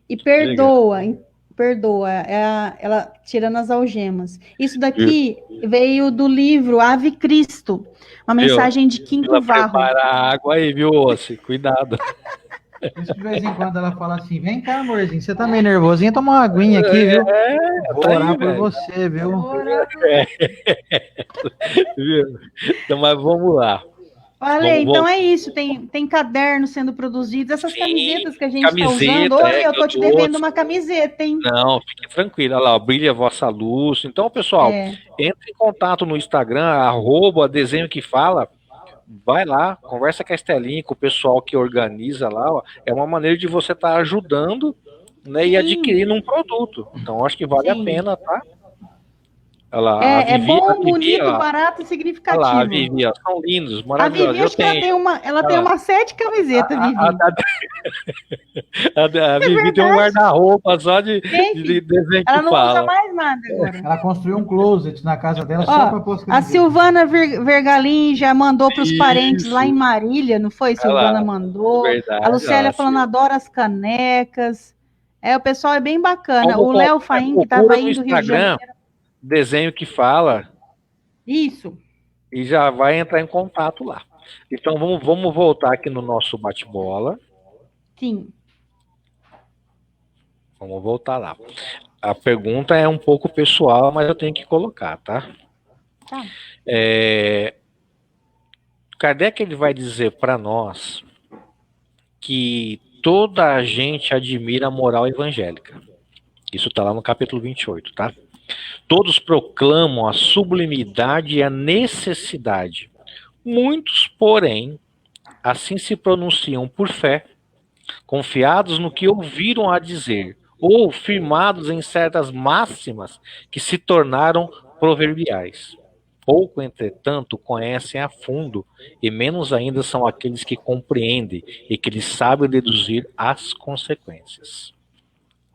e perdoa. Ela tirando as algemas. Isso daqui veio do livro Ave Cristo, uma mensagem de Quinto Varro. Prepara a água aí, viu, Ossi? Cuidado. De vez em quando ela fala assim, vem cá, amorzinho, você tá meio nervosinho, toma uma aguinha aqui, viu? Vou orar por você, viu? Então, mas vamos lá. Olha, então é isso, tem cadernos sendo produzidos, essas camisetas que a gente está usando. Olha, eu tô te devendo uma camiseta, hein? Não, fique tranquilo, olha lá, brilha a vossa luz. Então, pessoal, entre em contato no Instagram, @desenho que fala, vai lá, conversa com a Estelinha, com o pessoal que organiza lá, ó. É uma maneira de você estar ajudando, né, e adquirindo um produto. Então, acho que vale a pena, tá? Olha lá, é bom, bonito, barato e significativo. Olha lá, a Vivi, ó, são lindos, maravilhosos. A Vivi, acho que ela tem umas 7 camisetas, Vivi. A Vivi tem um guarda-roupa só de desenho que ela não fala. usa mais nada agora. Ela construiu um closet na casa dela só para pôr as camisetas. A Silvana Vergalim já mandou para os parentes lá em Marília, não foi? Silvana mandou. Verdade, a Lucélia falando, adora as canecas. O pessoal é bem bacana. O Léo Faim, que estava aí do Rio de Janeiro. Desenho que Fala. Isso. E já vai entrar em contato lá. Então vamos voltar aqui no nosso bate-bola. Sim. Vamos voltar lá. A pergunta é um pouco pessoal, mas eu tenho que colocar, tá? Tá. Kardec ele vai dizer para nós que toda a gente admira a moral evangélica. Isso está lá no capítulo 28, tá? Todos proclamam a sublimidade e a necessidade. Muitos, porém, assim se pronunciam por fé, confiados no que ouviram a dizer, ou firmados em certas máximas que se tornaram proverbiais. Pouco, entretanto, conhecem a fundo, e menos ainda são aqueles que compreendem e que eles sabem deduzir as consequências.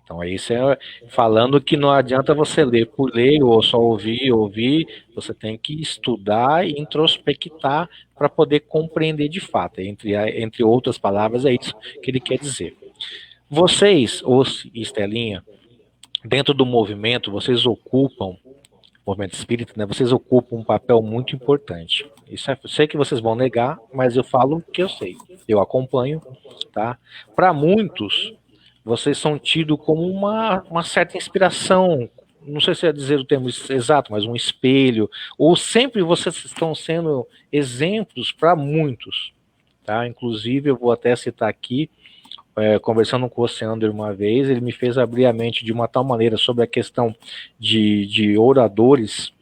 Então, isso é falando que não adianta você ler por ler ou só ouvir, você tem que estudar e introspectar para poder compreender de fato. Entre outras palavras, é isso que ele quer dizer. Vocês, Ossi e Estelinha, dentro do movimento, vocês ocupam movimento espírita, né, vocês ocupam um papel muito importante. Isso eu sei que vocês vão negar, mas eu falo que eu sei. Eu acompanho, tá? Para muitos, vocês são tidos como uma certa inspiração, não sei se é dizer o termo exato, mas um espelho, ou sempre vocês estão sendo exemplos para muitos, tá? Inclusive, eu vou até citar aqui, conversando com o Oceander uma vez, ele me fez abrir a mente de uma tal maneira sobre a questão de oradores,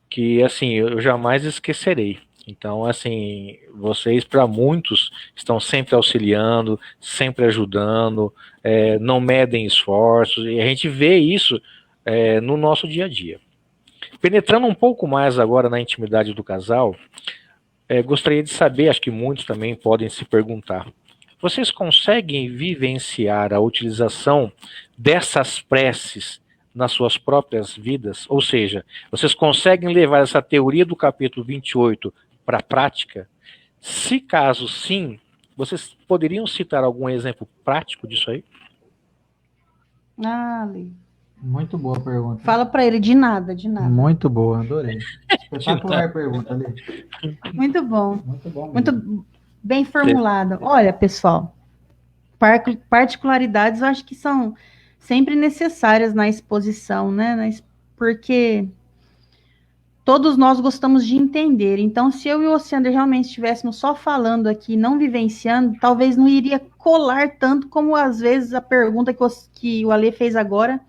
que, assim, eu jamais esquecerei. Então, assim, vocês, para muitos, estão sempre auxiliando, sempre ajudando, não medem esforços, e a gente vê isso no nosso dia a dia. Penetrando um pouco mais agora na intimidade do casal, gostaria de saber, acho que muitos também podem se perguntar, vocês conseguem vivenciar a utilização dessas preces nas suas próprias vidas? Ou seja, vocês conseguem levar essa teoria do capítulo 28 para a prática? Se caso sim, vocês poderiam citar algum exemplo prático disso aí? Ali. Muito boa pergunta. Fala para ele, de nada, de nada. Muito boa, adorei. Espetacular pergunta, Ali. Muito bom. Muito bom mesmo. Muito bem formulado. Olha, pessoal, particularidades eu acho que são sempre necessárias na exposição, né? Porque todos nós gostamos de entender. Então, se eu e o Oceander realmente estivéssemos só falando aqui, não vivenciando, talvez não iria colar tanto como, às vezes, a pergunta que o Ale fez agora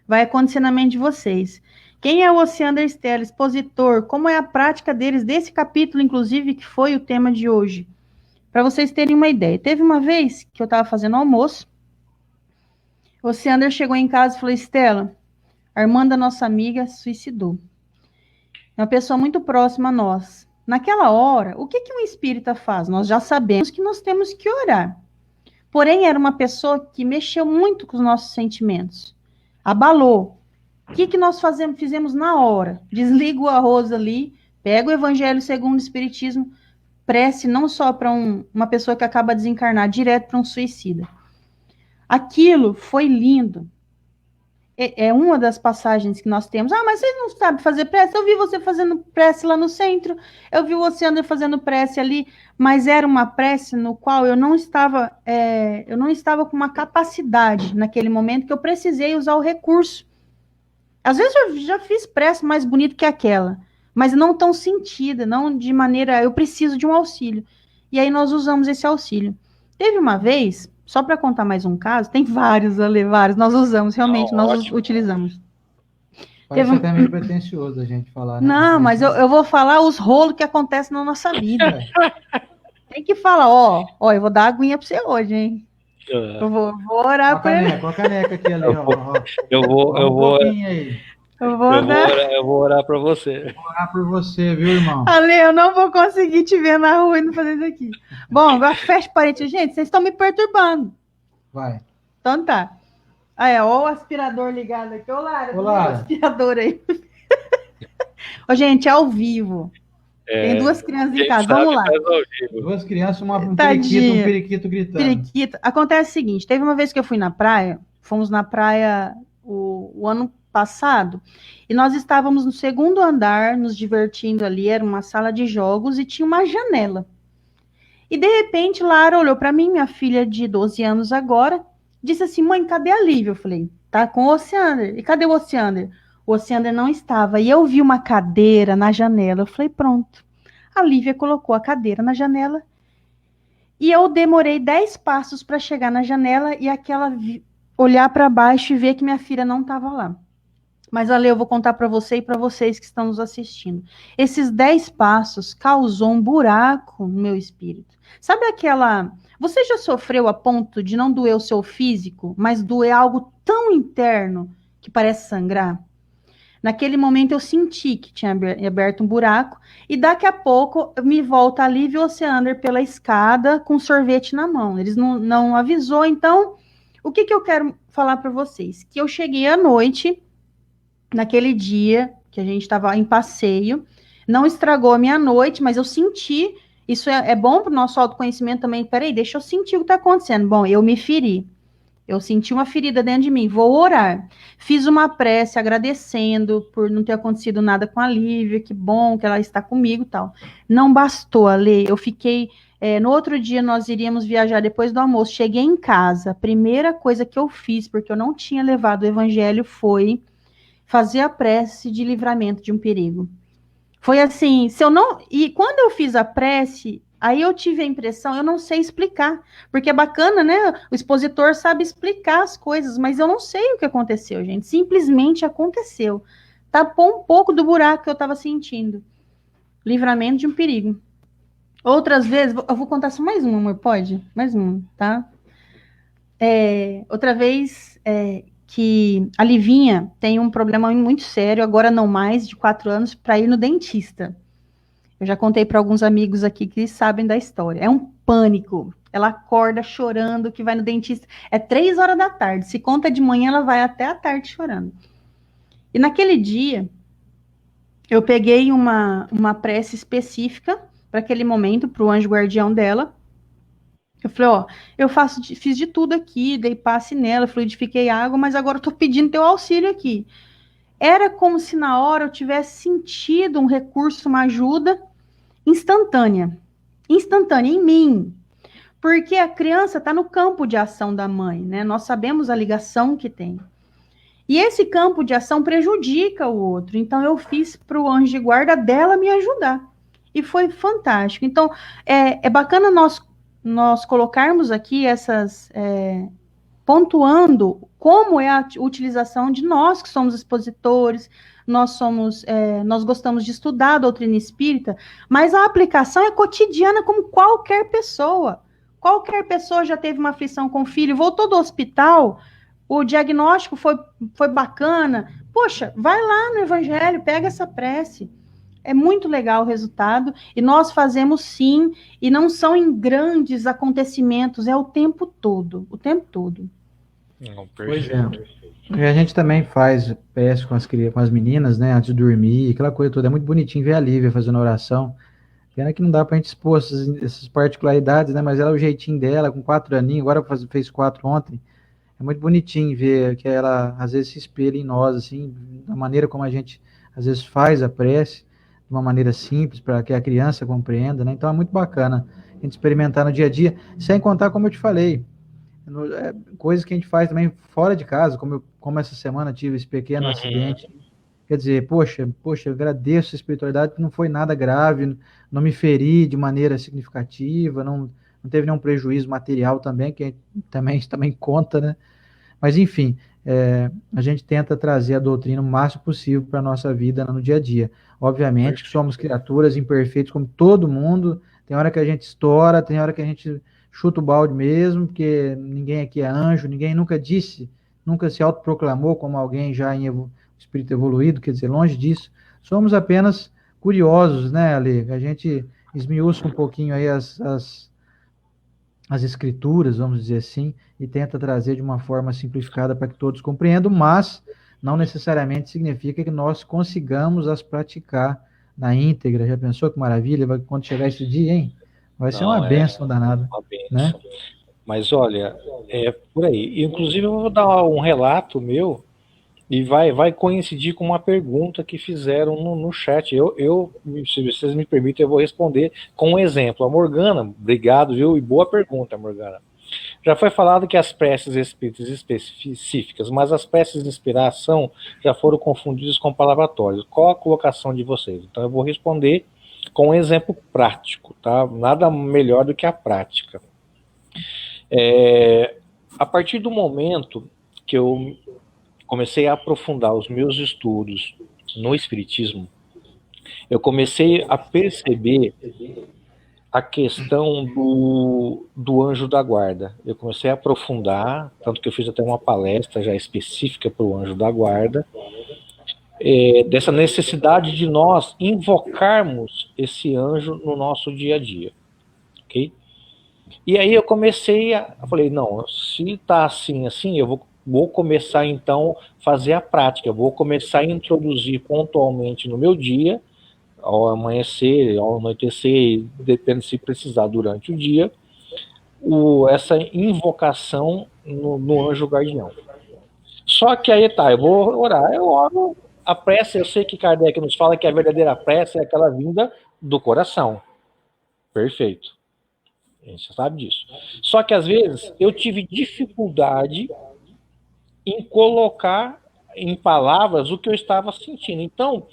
vai acontecer na mente de vocês. Quem é o Oceander Stella, expositor? Como é a prática deles, desse capítulo, inclusive, que foi o tema de hoje? Para vocês terem uma ideia. Teve uma vez que eu estava fazendo almoço, o Oceander chegou em casa e falou, Stella, a irmã da nossa amiga se suicidou. É uma pessoa muito próxima a nós. Naquela hora, o que um espírita faz? Nós já sabemos que nós temos que orar. Porém, era uma pessoa que mexeu muito com os nossos sentimentos. Abalou. O que nós fizemos na hora? Desliga o arroz ali, pega o Evangelho segundo o Espiritismo, prece não só para uma pessoa que acaba de desencarnar, direto para um suicida. Aquilo foi lindo. É uma das passagens que nós temos. Ah, mas você não sabe fazer prece? Eu vi você fazendo prece lá no centro, eu vi o Oceander fazendo prece ali, mas era uma prece no qual eu não estava com uma capacidade naquele momento que eu precisei usar o recurso. Às vezes eu já fiz prece mais bonita que aquela, mas não tão sentida, não de maneira, eu preciso de um auxílio. E aí nós usamos esse auxílio. Teve uma vez, só para contar mais um caso, tem vários, Ale, vários, nós usamos, realmente, nós utilizamos. Parece até meio pretencioso a gente falar, né? Não, mas eu vou falar os rolos que acontecem na nossa vida. Tem que falar, ó, eu vou dar aguinha para você hoje, hein? Eu vou orar para ele. Com a caneca aqui, Ale, ó. Eu vou orar para você. Vou orar por você, viu, irmão? Ale, eu não vou conseguir te ver na rua e não fazer isso aqui. Bom, agora fecha o parede. Gente, vocês estão me perturbando. Vai. Então tá. Aí, ó, o aspirador ligado aqui. Ô, Lara, Olá. o aspirador aí. Ô, gente, é ao vivo. Tem duas crianças em casa. Vamos lá. Duas crianças, um periquito gritando. Periquito. Acontece o seguinte, teve uma vez que eu fui na praia, fomos na praia o ano passado, e nós estávamos no segundo andar, nos divertindo ali, era uma sala de jogos, e tinha uma janela. E, de repente, Lara olhou para mim, minha filha de 12 anos agora, disse assim, mãe, cadê a Lívia? Eu falei, tá com o Oceander. E cadê o Oceander? O Oceander não estava. E eu vi uma cadeira na janela. Eu falei, pronto. A Lívia colocou a cadeira na janela. E eu demorei 10 passos para chegar na janela e olhar para baixo e ver que minha filha não estava lá. Mas, Ale, eu vou contar para você e para vocês que estão nos assistindo. Esses 10 passos causou um buraco no meu espírito. Sabe aquela... Você já sofreu a ponto de não doer o seu físico, mas doer algo tão interno que parece sangrar? Naquele momento eu senti que tinha aberto um buraco e daqui a pouco me volta a Lívia e o Oceander pela escada com sorvete na mão. Eles não avisou, então o que eu quero falar para vocês? Que eu cheguei à noite, naquele dia que a gente estava em passeio, não estragou a minha noite, mas eu senti, isso é bom para o nosso autoconhecimento também, peraí, deixa eu sentir o que está acontecendo. Bom, eu me feri. Eu senti uma ferida dentro de mim, vou orar. Fiz uma prece agradecendo por não ter acontecido nada com a Lívia, que bom que ela está comigo e tal. Não bastou, Ale, eu fiquei... no outro dia nós iríamos viajar depois do almoço, cheguei em casa, a primeira coisa que eu fiz, porque eu não tinha levado o evangelho, foi fazer a prece de livramento de um perigo. Foi assim, se eu não... E quando eu fiz a prece... Aí eu tive a impressão, eu não sei explicar, porque é bacana, né? O expositor sabe explicar as coisas, mas eu não sei o que aconteceu, gente. Simplesmente aconteceu. Tapou um pouco do buraco que eu estava sentindo. Livramento de um perigo. Outras vezes, eu vou contar só mais uma, amor, pode? Mais uma, tá? Outra vez que a Livinha tem um problema muito sério, agora não mais, de 4 anos, para ir no dentista. Eu já contei para alguns amigos aqui que sabem da história. É um pânico. Ela acorda chorando que vai no dentista. É 3 horas da tarde. Se conta de manhã, ela vai até a tarde chorando. E naquele dia, eu peguei uma prece específica para aquele momento, para o anjo guardião dela. Eu falei, eu fiz de tudo aqui, dei passe nela, fluidifiquei água, mas agora eu estou pedindo teu auxílio aqui. Era como se na hora eu tivesse sentido um recurso, uma ajuda instantânea em mim, porque a criança está no campo de ação da mãe, né? Nós sabemos a ligação que tem. E esse campo de ação prejudica o outro. Então, eu fiz para o anjo de guarda dela me ajudar. E foi fantástico. Então, é bacana nós colocarmos aqui pontuando como é a utilização de nós que somos expositores, nós gostamos de estudar a doutrina espírita, mas a aplicação é cotidiana como qualquer pessoa. Qualquer pessoa já teve uma aflição com o filho, voltou do hospital, o diagnóstico foi bacana. Poxa, vai lá no Evangelho, pega essa prece. É muito legal o resultado, e nós fazemos sim, e não são em grandes acontecimentos, é o tempo todo, o tempo todo. Não, Pois é. E a gente também faz prece com as meninas, né, antes de dormir, aquela coisa toda. É muito bonitinho ver a Lívia fazendo oração. Pena que não dá pra gente expor essas particularidades, né, mas ela, o jeitinho dela, com 4 aninhos, agora fez 4 ontem. É muito bonitinho ver que ela, às vezes, se espelha em nós, assim, da maneira como a gente, às vezes, faz a prece, de uma maneira simples, para que a criança compreenda, né? Então é muito bacana a gente experimentar no dia a dia, sem contar, como eu te falei, coisas que a gente faz também fora de casa, como essa semana tive esse pequeno acidente. Quer dizer, poxa, eu agradeço a espiritualidade, que não foi nada grave, não me feri de maneira significativa, não teve nenhum prejuízo material também, que também conta, né? Mas, enfim, a gente tenta trazer a doutrina o máximo possível para a nossa vida no dia a dia. Obviamente que somos criaturas imperfeitas como todo mundo, tem hora que a gente estoura, tem hora que a gente chuta o balde mesmo, porque ninguém aqui é anjo, ninguém nunca se autoproclamou como alguém já em espírito evoluído, quer dizer, longe disso. Somos apenas curiosos, né, Ale? A gente esmiuça um pouquinho aí as escrituras, vamos dizer assim, e tenta trazer de uma forma simplificada para que todos compreendam, mas não necessariamente significa que nós consigamos as praticar na íntegra. Já pensou que maravilha? Quando chegar esse dia, hein? Vai ser uma bênção danada. Uma bênção. Né? Mas olha, é por aí. Inclusive, eu vou dar um relato meu e vai coincidir com uma pergunta que fizeram no chat. Se vocês me permitem, eu vou responder com um exemplo. A Morgana, obrigado, viu? E boa pergunta, Morgana. Já foi falado que as preces espíritas específicas, mas as preces de inspiração já foram confundidas com palavratórios. Qual a colocação de vocês? Então eu vou responder com um exemplo prático, tá? Nada melhor do que a prática. A partir do momento que eu comecei a aprofundar os meus estudos no Espiritismo, eu comecei a perceber a questão do anjo da guarda. Eu comecei a aprofundar, tanto que eu fiz até uma palestra já específica para o anjo da guarda, dessa necessidade de nós invocarmos esse anjo no nosso dia a dia, ok? E aí eu falei, não, se está assim, eu vou começar então a fazer a prática, eu vou começar a introduzir pontualmente no meu dia, ao amanhecer, ao anoitecer, depende se precisar durante o dia, essa invocação no anjo guardião. Só que aí tá, eu vou orar, eu oro. A prece, eu sei que Kardec nos fala que a verdadeira prece é aquela vinda do coração. Perfeito. A gente sabe disso. Só que às vezes eu tive dificuldade em colocar em palavras o que eu estava sentindo. Então,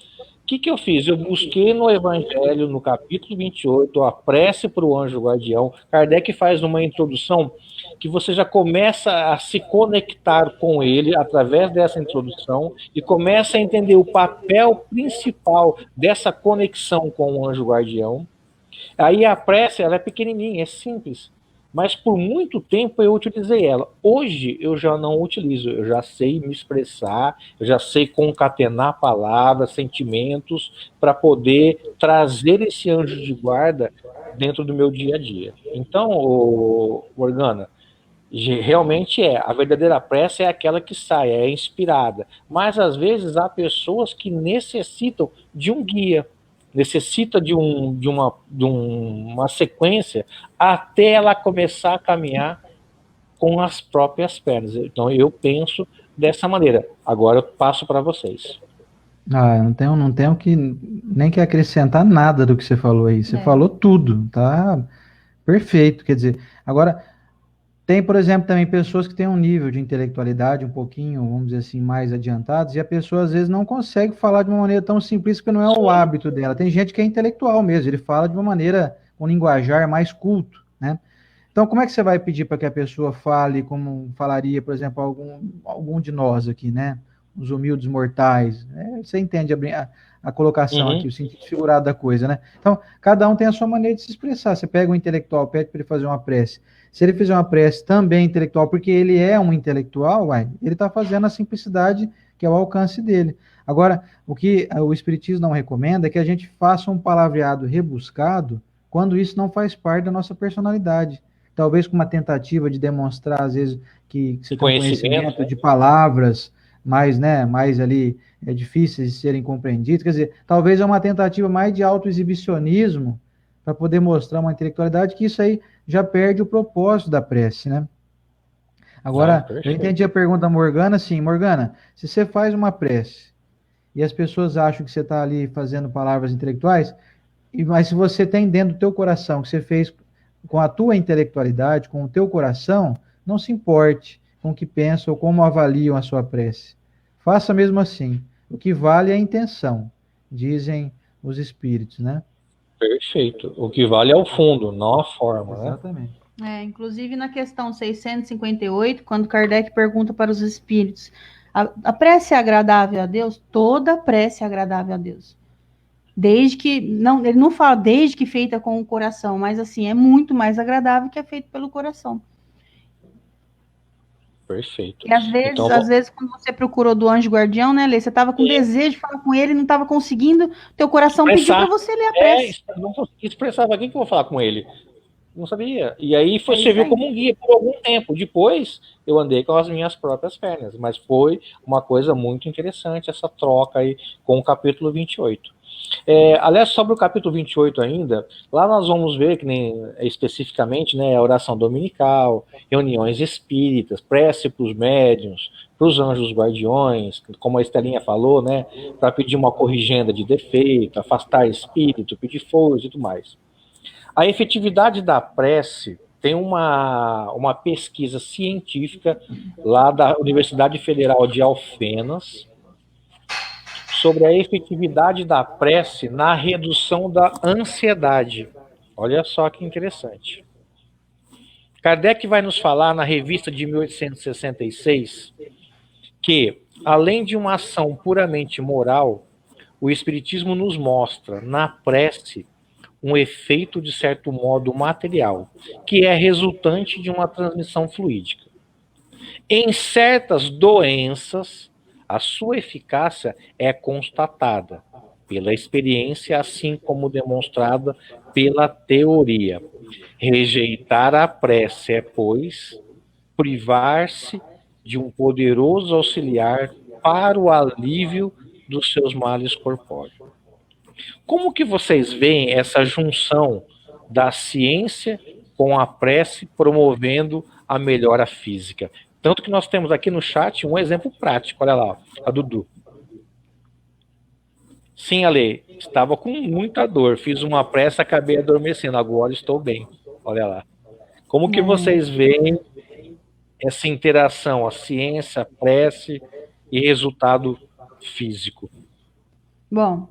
o que eu fiz? Eu busquei no Evangelho, no capítulo 28, a prece para o anjo guardião. Kardec faz uma introdução que você já começa a se conectar com ele através dessa introdução e começa a entender o papel principal dessa conexão com o anjo guardião. Aí a prece, ela é pequenininha, é simples, mas por muito tempo eu utilizei ela. Hoje eu já não utilizo, eu já sei me expressar, eu já sei concatenar palavras, sentimentos, para poder trazer esse anjo de guarda dentro do meu dia a dia. Então, Morgana, realmente a verdadeira prece é aquela que sai, é inspirada, mas às vezes há pessoas que necessitam de um guia, necessita de uma sequência até ela começar a caminhar com as próprias pernas. Então eu penso dessa maneira. Agora eu passo para vocês. Eu não tenho nem que acrescentar nada do que você falou aí. Você falou tudo, tá perfeito. Quer dizer, agora tem, por exemplo, também pessoas que têm um nível de intelectualidade um pouquinho, vamos dizer assim, mais adiantados, e a pessoa às vezes não consegue falar de uma maneira tão simples porque não é o hábito dela. Tem gente que é intelectual mesmo, ele fala de uma maneira, um linguajar mais culto, né? Então, como é que você vai pedir para que a pessoa fale como falaria, por exemplo, algum de nós aqui, né? Os humildes mortais. Você entende a colocação aqui, o sentido figurado da coisa, né? Então, cada um tem a sua maneira de se expressar. Você pega um intelectual, pede para ele fazer uma prece. Se ele fizer uma prece também intelectual, porque ele é um intelectual, ele está fazendo a simplicidade que é o alcance dele. Agora, o que o Espiritismo não recomenda é que a gente faça um palavreado rebuscado quando isso não faz parte da nossa personalidade. Talvez com uma tentativa de demonstrar, às vezes, que você tem um conhecimento de palavras mais, né, mais ali difíceis de serem compreendidas. Quer dizer, talvez é uma tentativa mais de autoexibicionismo para poder mostrar uma intelectualidade, que isso aí já perde o propósito da prece, né? Agora, eu entendi a pergunta da Morgana, assim, Morgana, se você faz uma prece e as pessoas acham que você está ali fazendo palavras intelectuais, mas se você tem dentro do teu coração que você fez com a tua intelectualidade, com o teu coração, não se importe com o que pensam ou como avaliam a sua prece. Faça mesmo assim. O que vale é a intenção, dizem os espíritos, né? Perfeito. O que vale é o fundo, não a forma, né? Exatamente. Inclusive na questão 658, quando Kardec pergunta para os espíritos, a prece é agradável a Deus? Toda prece é agradável a Deus. Desde que, não, ele não fala desde que feita com o coração, mas assim, é muito mais agradável que é feito pelo coração. Perfeito. E às vezes, quando você procurou do anjo guardião, né, Lê, você estava com desejo de falar com ele, não estava conseguindo, teu coração pediu para você ler a prece. Não consegui expressar, para quem que eu vou falar com ele? Não sabia. E aí serviu como um guia por algum tempo. Depois eu andei com as minhas próprias pernas, mas foi uma coisa muito interessante essa troca aí com o capítulo 28. Aliás, sobre o capítulo 28 ainda, lá nós vamos ver que nem especificamente, né, a oração dominical, reuniões espíritas, prece para os médiuns, para os anjos guardiões, como a Estelinha falou, né, para pedir uma corrigenda de defeito, afastar espírito, pedir força e tudo mais. A efetividade da prece tem uma pesquisa científica lá da Universidade Federal de Alfenas sobre a efetividade da prece na redução da ansiedade. Olha só que interessante. Kardec vai nos falar na revista de 1866 que, além de uma ação puramente moral, o Espiritismo nos mostra na prece um efeito, de certo modo, material, que é resultante de uma transmissão fluídica. Em certas doenças, a sua eficácia é constatada pela experiência, assim como demonstrada pela teoria. Rejeitar a prece é, pois, privar-se de um poderoso auxiliar para o alívio dos seus males corpóreos. Como que vocês veem essa junção da ciência com a prece promovendo a melhora física. Tanto que nós temos aqui no chat um exemplo prático, olha lá, a Dudu. Sim, Ale, estava com muita dor, fiz uma prece, acabei adormecendo, agora estou bem, olha lá. Como que vocês veem essa interação, a ciência, a prece e resultado físico? Bom,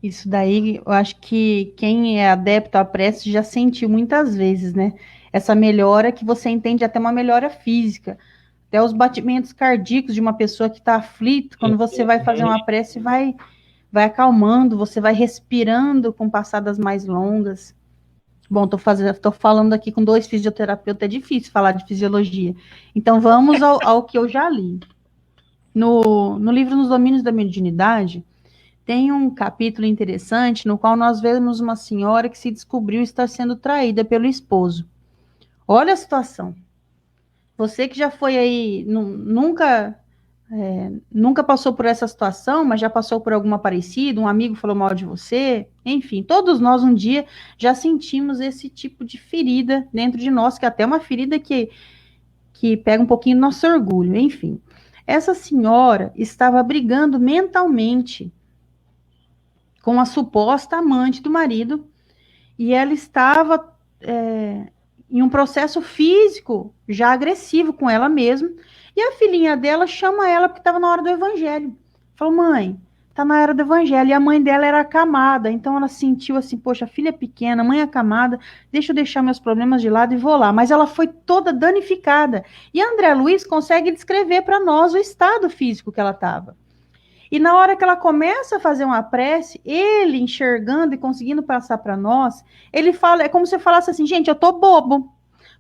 isso daí eu acho que quem é adepto à prece já sentiu muitas vezes, né? Essa melhora que você entende até uma melhora física. Até os batimentos cardíacos de uma pessoa que está aflita, quando você vai fazer uma prece, vai acalmando, você vai respirando com passadas mais longas. Bom, tô falando aqui com 2 fisioterapeutas, é difícil falar de fisiologia. Então, vamos ao que eu já li. No livro Nos Domínios da Mediunidade, tem um capítulo interessante no qual nós vemos uma senhora que se descobriu estar sendo traída pelo esposo. Olha a situação. Você que já foi aí, nunca passou por essa situação, mas já passou por alguma parecida, um amigo falou mal de você, enfim, todos nós um dia já sentimos esse tipo de ferida dentro de nós, que é até uma ferida que pega um pouquinho do nosso orgulho, enfim. Essa senhora estava brigando mentalmente com a suposta amante do marido, e ela estava em um processo físico já agressivo com ela mesma, e a filhinha dela chama ela porque estava na hora do evangelho. Falou, mãe, tá na hora do evangelho. E a mãe dela era acamada, então ela sentiu assim, poxa, a filha é pequena, mãe é acamada, deixa eu deixar meus problemas de lado e vou lá. Mas ela foi toda danificada. E André Luiz consegue descrever para nós o estado físico que ela estava. E na hora que ela começa a fazer uma prece, ele enxergando e conseguindo passar para nós, ele fala, é como se eu falasse assim, gente, eu tô bobo.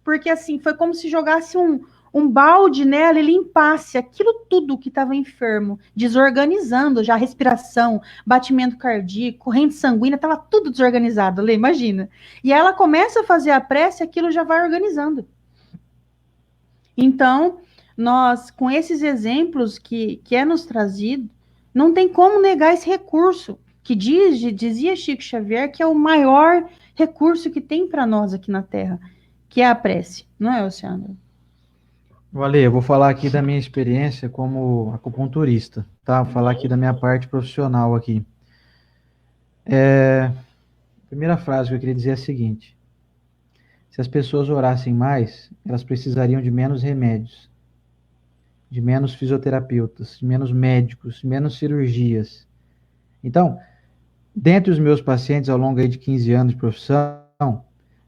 Porque assim, foi como se jogasse um balde nela e limpasse aquilo tudo que estava enfermo, desorganizando já a respiração, batimento cardíaco, corrente sanguínea, estava tudo desorganizado, Lê, imagina. E ela começa a fazer a prece, aquilo já vai organizando. Então, nós, com esses exemplos que é nos trazido, não tem como negar esse recurso, que dizia Chico Xavier que é o maior recurso que tem para nós aqui na Terra, que é a prece, não é, Luciano? Valeu, eu vou falar aqui da minha experiência como acupunturista, tá? Vou falar aqui da minha parte profissional aqui. A primeira frase que eu queria dizer é a seguinte: se as pessoas orassem mais, elas precisariam de menos remédios, de menos fisioterapeutas, de menos médicos, de menos cirurgias. Então, dentre os meus pacientes ao longo aí de 15 anos de profissão,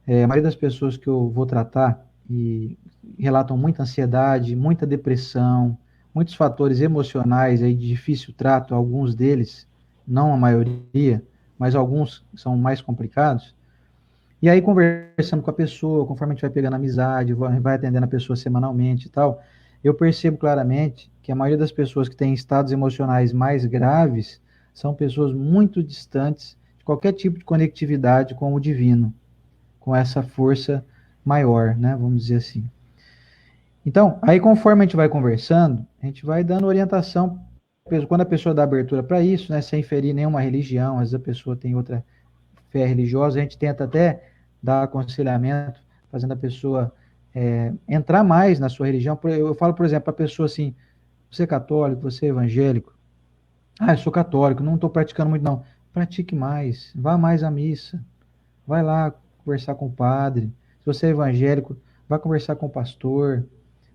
a maioria das pessoas que eu vou tratar e relatam muita ansiedade, muita depressão, muitos fatores emocionais aí de difícil trato, alguns deles, não a maioria, mas alguns são mais complicados. E aí, conversando com a pessoa, conforme a gente vai pegando amizade, vai atendendo a pessoa semanalmente e tal, eu percebo claramente que a maioria das pessoas que têm estados emocionais mais graves são pessoas muito distantes de qualquer tipo de conectividade com o divino, com essa força maior, né? Vamos dizer assim. Então, aí conforme a gente vai conversando, a gente vai dando orientação, quando a pessoa dá abertura para isso, né? Sem ferir nenhuma religião, às vezes a pessoa tem outra fé religiosa, a gente tenta até dar aconselhamento, fazendo a pessoa entrar mais na sua religião. Eu falo, por exemplo, para a pessoa assim, você é católico, você é evangélico? Ah, eu sou católico, não estou praticando muito não. Pratique mais, vá mais à missa, vai lá conversar com o padre. Se você é evangélico, vá conversar com o pastor.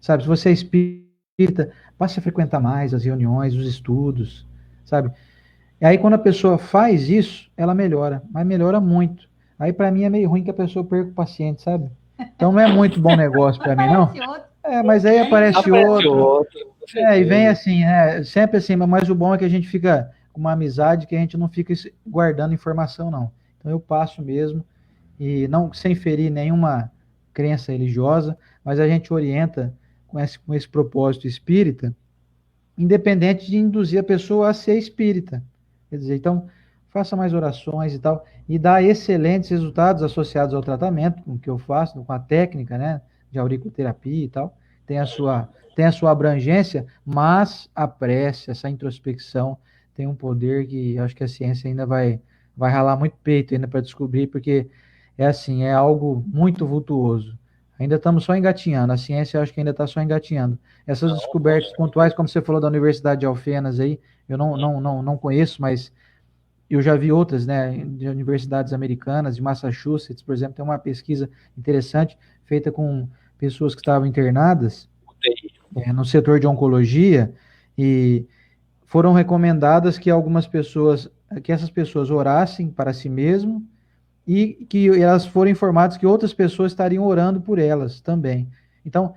Sabe, se você é espírita, passe a frequentar mais as reuniões, os estudos, sabe? E aí quando a pessoa faz isso, ela melhora, mas melhora muito. Aí para mim é meio ruim que a pessoa perca o paciente, sabe? Então não é muito bom negócio para mim, não. Mas aí aparece outro. E vem assim, sempre assim, mas o bom é que a gente fica com uma amizade que a gente não fica guardando informação, não. Então eu passo mesmo, e não sem ferir nenhuma crença religiosa, mas a gente orienta com esse propósito espírita, independente de induzir a pessoa a ser espírita. Quer dizer, então, faça mais orações e tal, e dá excelentes resultados associados ao tratamento, com o que eu faço, com a técnica, né, de auriculoterapia e tal, tem a sua abrangência, mas a prece, essa introspecção, tem um poder que acho que a ciência ainda vai ralar muito peito ainda para descobrir, porque é assim, é algo muito vultuoso. Ainda estamos só engatinhando, a ciência eu acho que ainda está só engatinhando. Essas descobertas pontuais, como você falou da Universidade de Alfenas aí, eu não conheço, mas eu já vi outras, né, de universidades americanas, de Massachusetts, por exemplo, tem uma pesquisa interessante feita com pessoas que estavam internadas no setor de oncologia e foram recomendadas que que essas pessoas orassem para si mesmo e que elas foram informadas que outras pessoas estariam orando por elas também. Então,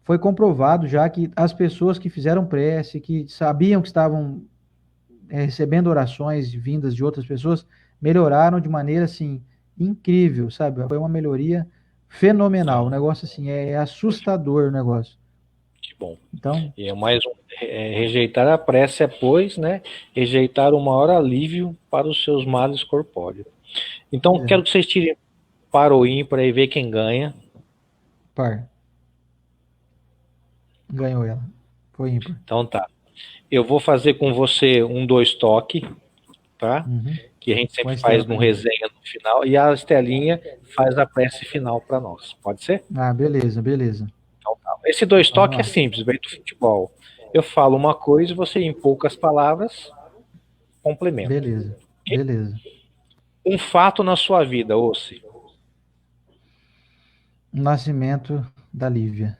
foi comprovado já que as pessoas que fizeram prece, que sabiam que estavam recebendo orações vindas de outras pessoas, melhoraram de maneira assim incrível, sabe? Foi uma melhoria fenomenal. O negócio assim é assustador o negócio. Que bom. Então, E é mais um, rejeitar a prece é, pois, né, rejeitar o maior alívio para os seus males corpóreos. Então, quero que vocês tirem par ou ímpar e ver quem ganha. par. Ganhou ela. Foi ímpar. Então tá. Eu vou fazer com você um 2 toque, tá? Uhum. Que a gente Com a sempre faz Estela no também. resenha no final. E a Estelinha faz a prece final para nós. Pode ser? Ah, beleza, beleza. Então tá. Esse 2 Vamos toque é lá. simples, vem do futebol. Eu falo uma coisa e você, em poucas palavras, complementa. Beleza, beleza. Um fato na sua vida, Ossi. O nascimento da Lívia.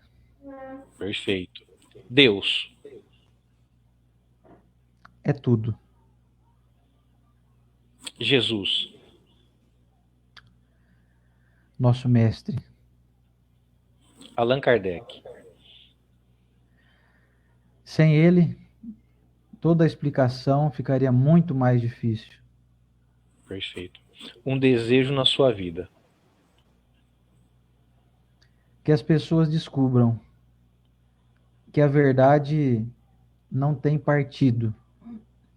Perfeito. Deus. É tudo. Jesus. Nosso mestre. Allan Kardec. Sem ele, toda a explicação ficaria muito mais difícil. Perfeito. Um desejo na sua vida. Que as pessoas descubram que a verdade não tem partido,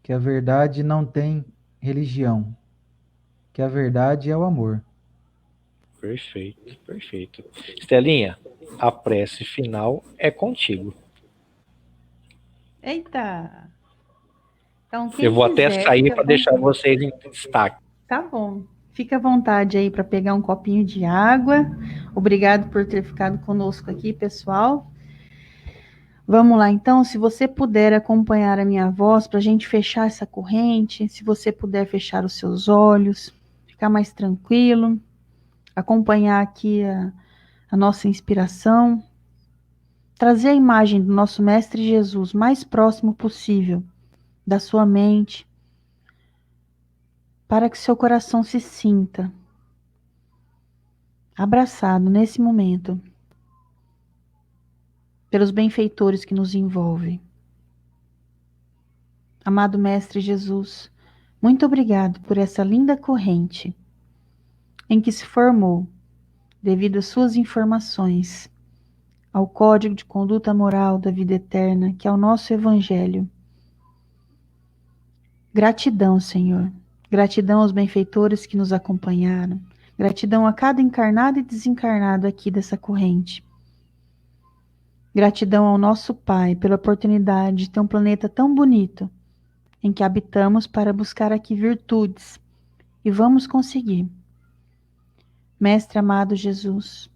que a verdade não tem religião, que a verdade é o amor. Perfeito, perfeito. Estelinha, a prece final é contigo. Eita! Então, quem Eu vou até quiser, sair fica para à deixar vontade. vocês em destaque. Tá bom. Fica à vontade aí para pegar um copinho de água. Obrigado por ter ficado conosco aqui, pessoal. Vamos lá, então, se você puder acompanhar a minha voz para a gente fechar essa corrente, se você puder fechar os seus olhos, ficar mais tranquilo, acompanhar aqui a nossa inspiração, trazer a imagem do nosso Mestre Jesus mais próximo possível da sua mente, para que seu coração se sinta abraçado nesse momento pelos benfeitores que nos envolvem. Amado Mestre Jesus, muito obrigado por essa linda corrente em que se formou, devido às suas informações, ao código de conduta moral da vida eterna, que é o nosso Evangelho. Gratidão, Senhor. Gratidão aos benfeitores que nos acompanharam. Gratidão a cada encarnado e desencarnado aqui dessa corrente. Gratidão ao nosso Pai pela oportunidade de ter um planeta tão bonito em que habitamos para buscar aqui virtudes, e vamos conseguir. Mestre amado Jesus,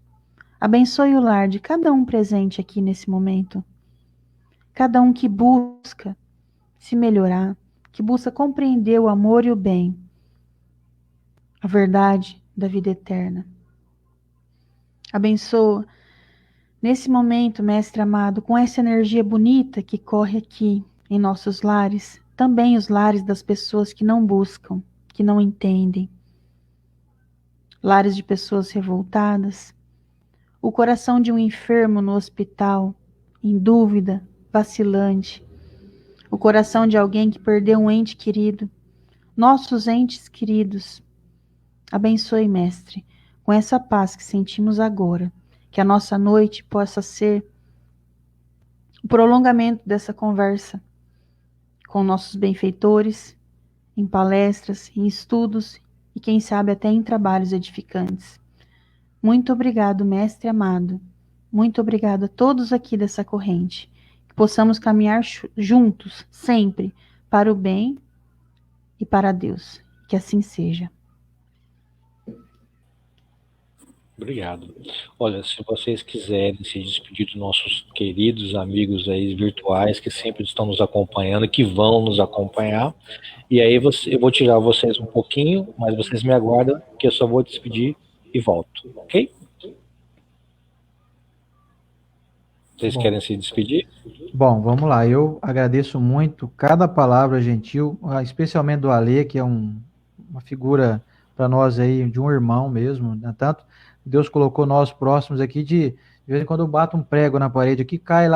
abençoe o lar de cada um presente aqui nesse momento, cada um que busca se melhorar, que busca compreender o amor e o bem, a verdade da vida eterna. Abençoa nesse momento, Mestre amado, com essa energia bonita que corre aqui em nossos lares, também os lares das pessoas que não buscam, que não entendem. Lares de pessoas revoltadas, o coração de um enfermo no hospital, em dúvida, vacilante, o coração de alguém que perdeu um ente querido, nossos entes queridos. Abençoe, Mestre, com essa paz que sentimos agora, que a nossa noite possa ser o prolongamento dessa conversa com nossos benfeitores, em palestras, em estudos e quem sabe até em trabalhos edificantes. Muito obrigado, Mestre amado. Muito obrigado a todos aqui dessa corrente. Que possamos caminhar juntos, sempre, para o bem, e para Deus. Que assim seja. Obrigado. Olha, se vocês quiserem se despedir dos nossos queridos amigos aí virtuais que sempre estão nos acompanhando, que vão nos acompanhar, e aí eu vou tirar vocês um pouquinho, mas vocês me aguardam que eu só vou despedir e volto, ok? Vocês querem se despedir? Bom, vamos lá. Eu agradeço muito cada palavra gentil, especialmente do Alê, que é uma figura para nós aí, de um irmão mesmo, né? Tanto Deus colocou nós próximos aqui de vez em quando eu bato um prego na parede aqui, cai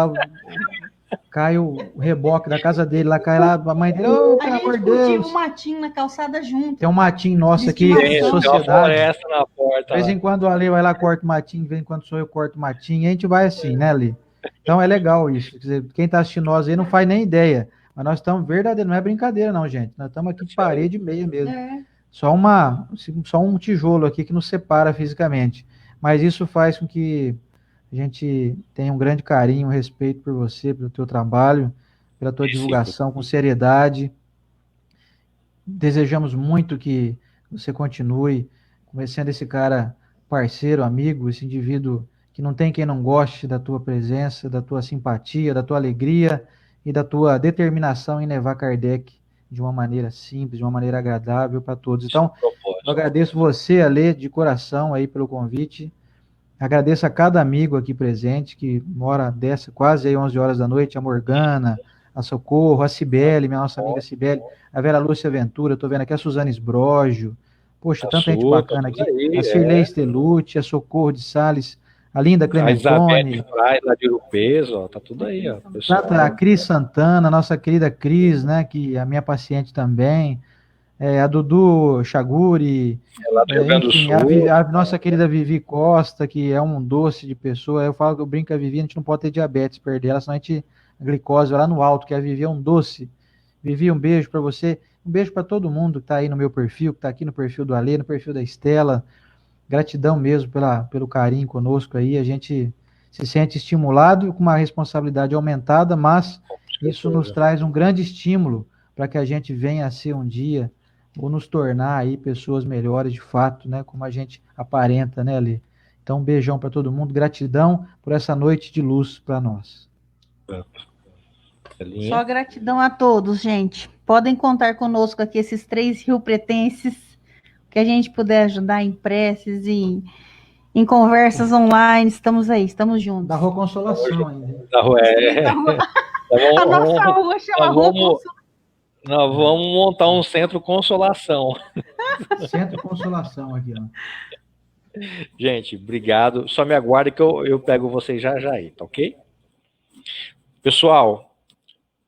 o reboque da casa dele, lá cai lá, a mãe dele, ô, pelo amor de Deus. Um matinho na calçada junto. Tem um matinho nosso aqui, Tem uma sociedade. floresta na porta. De vez em quando o Ale vai lá, corta o matinho, de vez em quando sou eu corto o matinho, e a gente vai assim, né, Ale? Então é legal isso. Quer dizer, quem está assistindo nós aí não faz nem ideia. Mas nós estamos verdadeiro, não é brincadeira, não, gente. Nós estamos aqui de parede e meia mesmo. Só um tijolo aqui que nos separa fisicamente. Mas isso faz com que a gente tenha um grande carinho, um respeito por você, pelo teu trabalho, pela tua divulgação com seriedade. Desejamos muito que você continue sendo esse cara parceiro, amigo, esse indivíduo que não tem quem não goste da tua presença, da tua simpatia, da tua alegria e da tua determinação em levar Kardec de uma maneira simples, de uma maneira agradável para todos. Então, eu agradeço você, Alê, de coração aí pelo convite. Agradeço a cada amigo aqui presente, que mora quase aí 11 horas da noite, a Morgana, a Socorro, a Cibele, minha nossa amiga Cibele, a Vera Lúcia Ventura, estou vendo aqui a Suzane Esbrógio, poxa, tanta gente bacana aqui, a Cirlei Stellucci, a Socorro de Sales, a Linda Clementone, a de Urupeso, ó, tá tudo aí, ó. A Cris Santana, nossa querida Cris, né, que é a minha paciente também, a Dudu Chaguri, enfim, a nossa querida Vivi Costa, que é um doce de pessoa. Eu falo que eu brinco com a Vivi, a gente não pode ter diabetes, perder ela, senão a glicose vai lá no alto, que a Vivi é um doce. Vivi, um beijo para você, um beijo para todo mundo que está aí no meu perfil, que está aqui no perfil do Alê, no perfil da Estela. Gratidão mesmo pelo carinho conosco aí, a gente se sente estimulado com uma responsabilidade aumentada, mas isso nos traz um grande estímulo para que a gente venha a ser um dia ou nos tornar aí pessoas melhores de fato, né? Como a gente aparenta, né, Ali? Então, um beijão para todo mundo, gratidão por essa noite de luz para nós. Só gratidão a todos, gente. Podem contar conosco aqui, esses 3 rio-pretenses, que a gente puder ajudar em preces, em conversas online, estamos aí, estamos juntos. Da Rua Consolação ainda. Da Rua, a nossa rua chama Rua Consolação. Nós vamos montar um Centro Consolação. Centro Consolação aqui, ó. Gente, obrigado. Só me aguarde que eu pego vocês já aí, tá ok? Pessoal,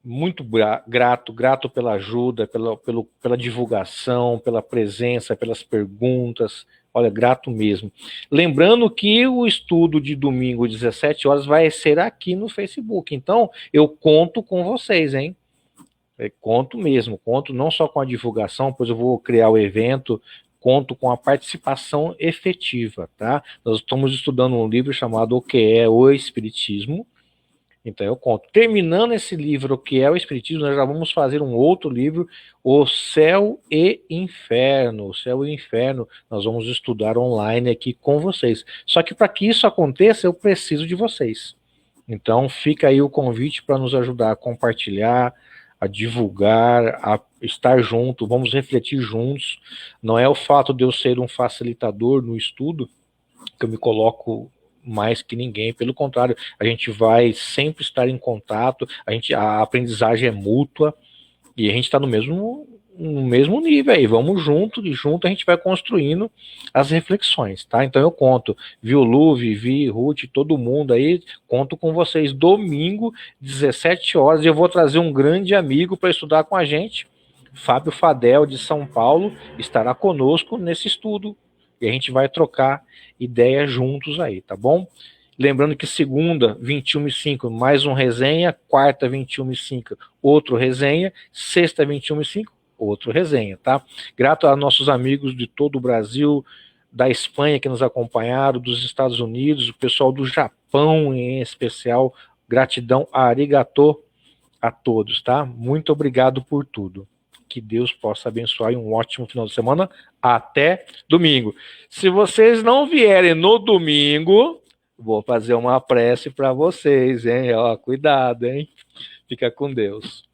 muito grato pela ajuda, pela divulgação, pela presença, pelas perguntas. Olha, grato mesmo. Lembrando que o estudo de domingo, 17 horas, vai ser aqui no Facebook. Então, eu conto com vocês, hein? Conto mesmo, conto não só com a divulgação, pois eu vou criar o evento, conto com a participação efetiva, tá? Nós estamos estudando um livro chamado O que é o Espiritismo, então eu conto. Terminando esse livro, O que é o Espiritismo, nós já vamos fazer um outro livro, O Céu e Inferno. O Céu e Inferno, nós vamos estudar online aqui com vocês. Só que para que isso aconteça, eu preciso de vocês. Então fica aí o convite para nos ajudar a compartilhar, a divulgar, a estar junto, vamos refletir juntos. Não é o fato de eu ser um facilitador no estudo que eu me coloco mais que ninguém, pelo contrário, a gente vai sempre estar em contato, a aprendizagem é mútua, e a gente está no mesmo nível aí, vamos junto, e junto a gente vai construindo as reflexões, tá? Então eu conto, Lu, Vivi, Ruth, todo mundo aí, conto com vocês domingo, 17 horas, e eu vou trazer um grande amigo para estudar com a gente, Fábio Fadel, de São Paulo, estará conosco nesse estudo, e a gente vai trocar ideias juntos aí, tá bom? Lembrando que segunda, 21h05, mais um resenha, quarta, 21h05, outro resenha, sexta, 21h05, outro resenha, tá? Grato a nossos amigos de todo o Brasil, da Espanha que nos acompanharam, dos Estados Unidos, o pessoal do Japão em especial, gratidão, arigato a todos, tá? Muito obrigado por tudo. que Deus possa abençoar e um ótimo final de semana. Até domingo. Se vocês não vierem no domingo, vou fazer uma prece para vocês, hein? Ó, cuidado, hein? Fica com Deus.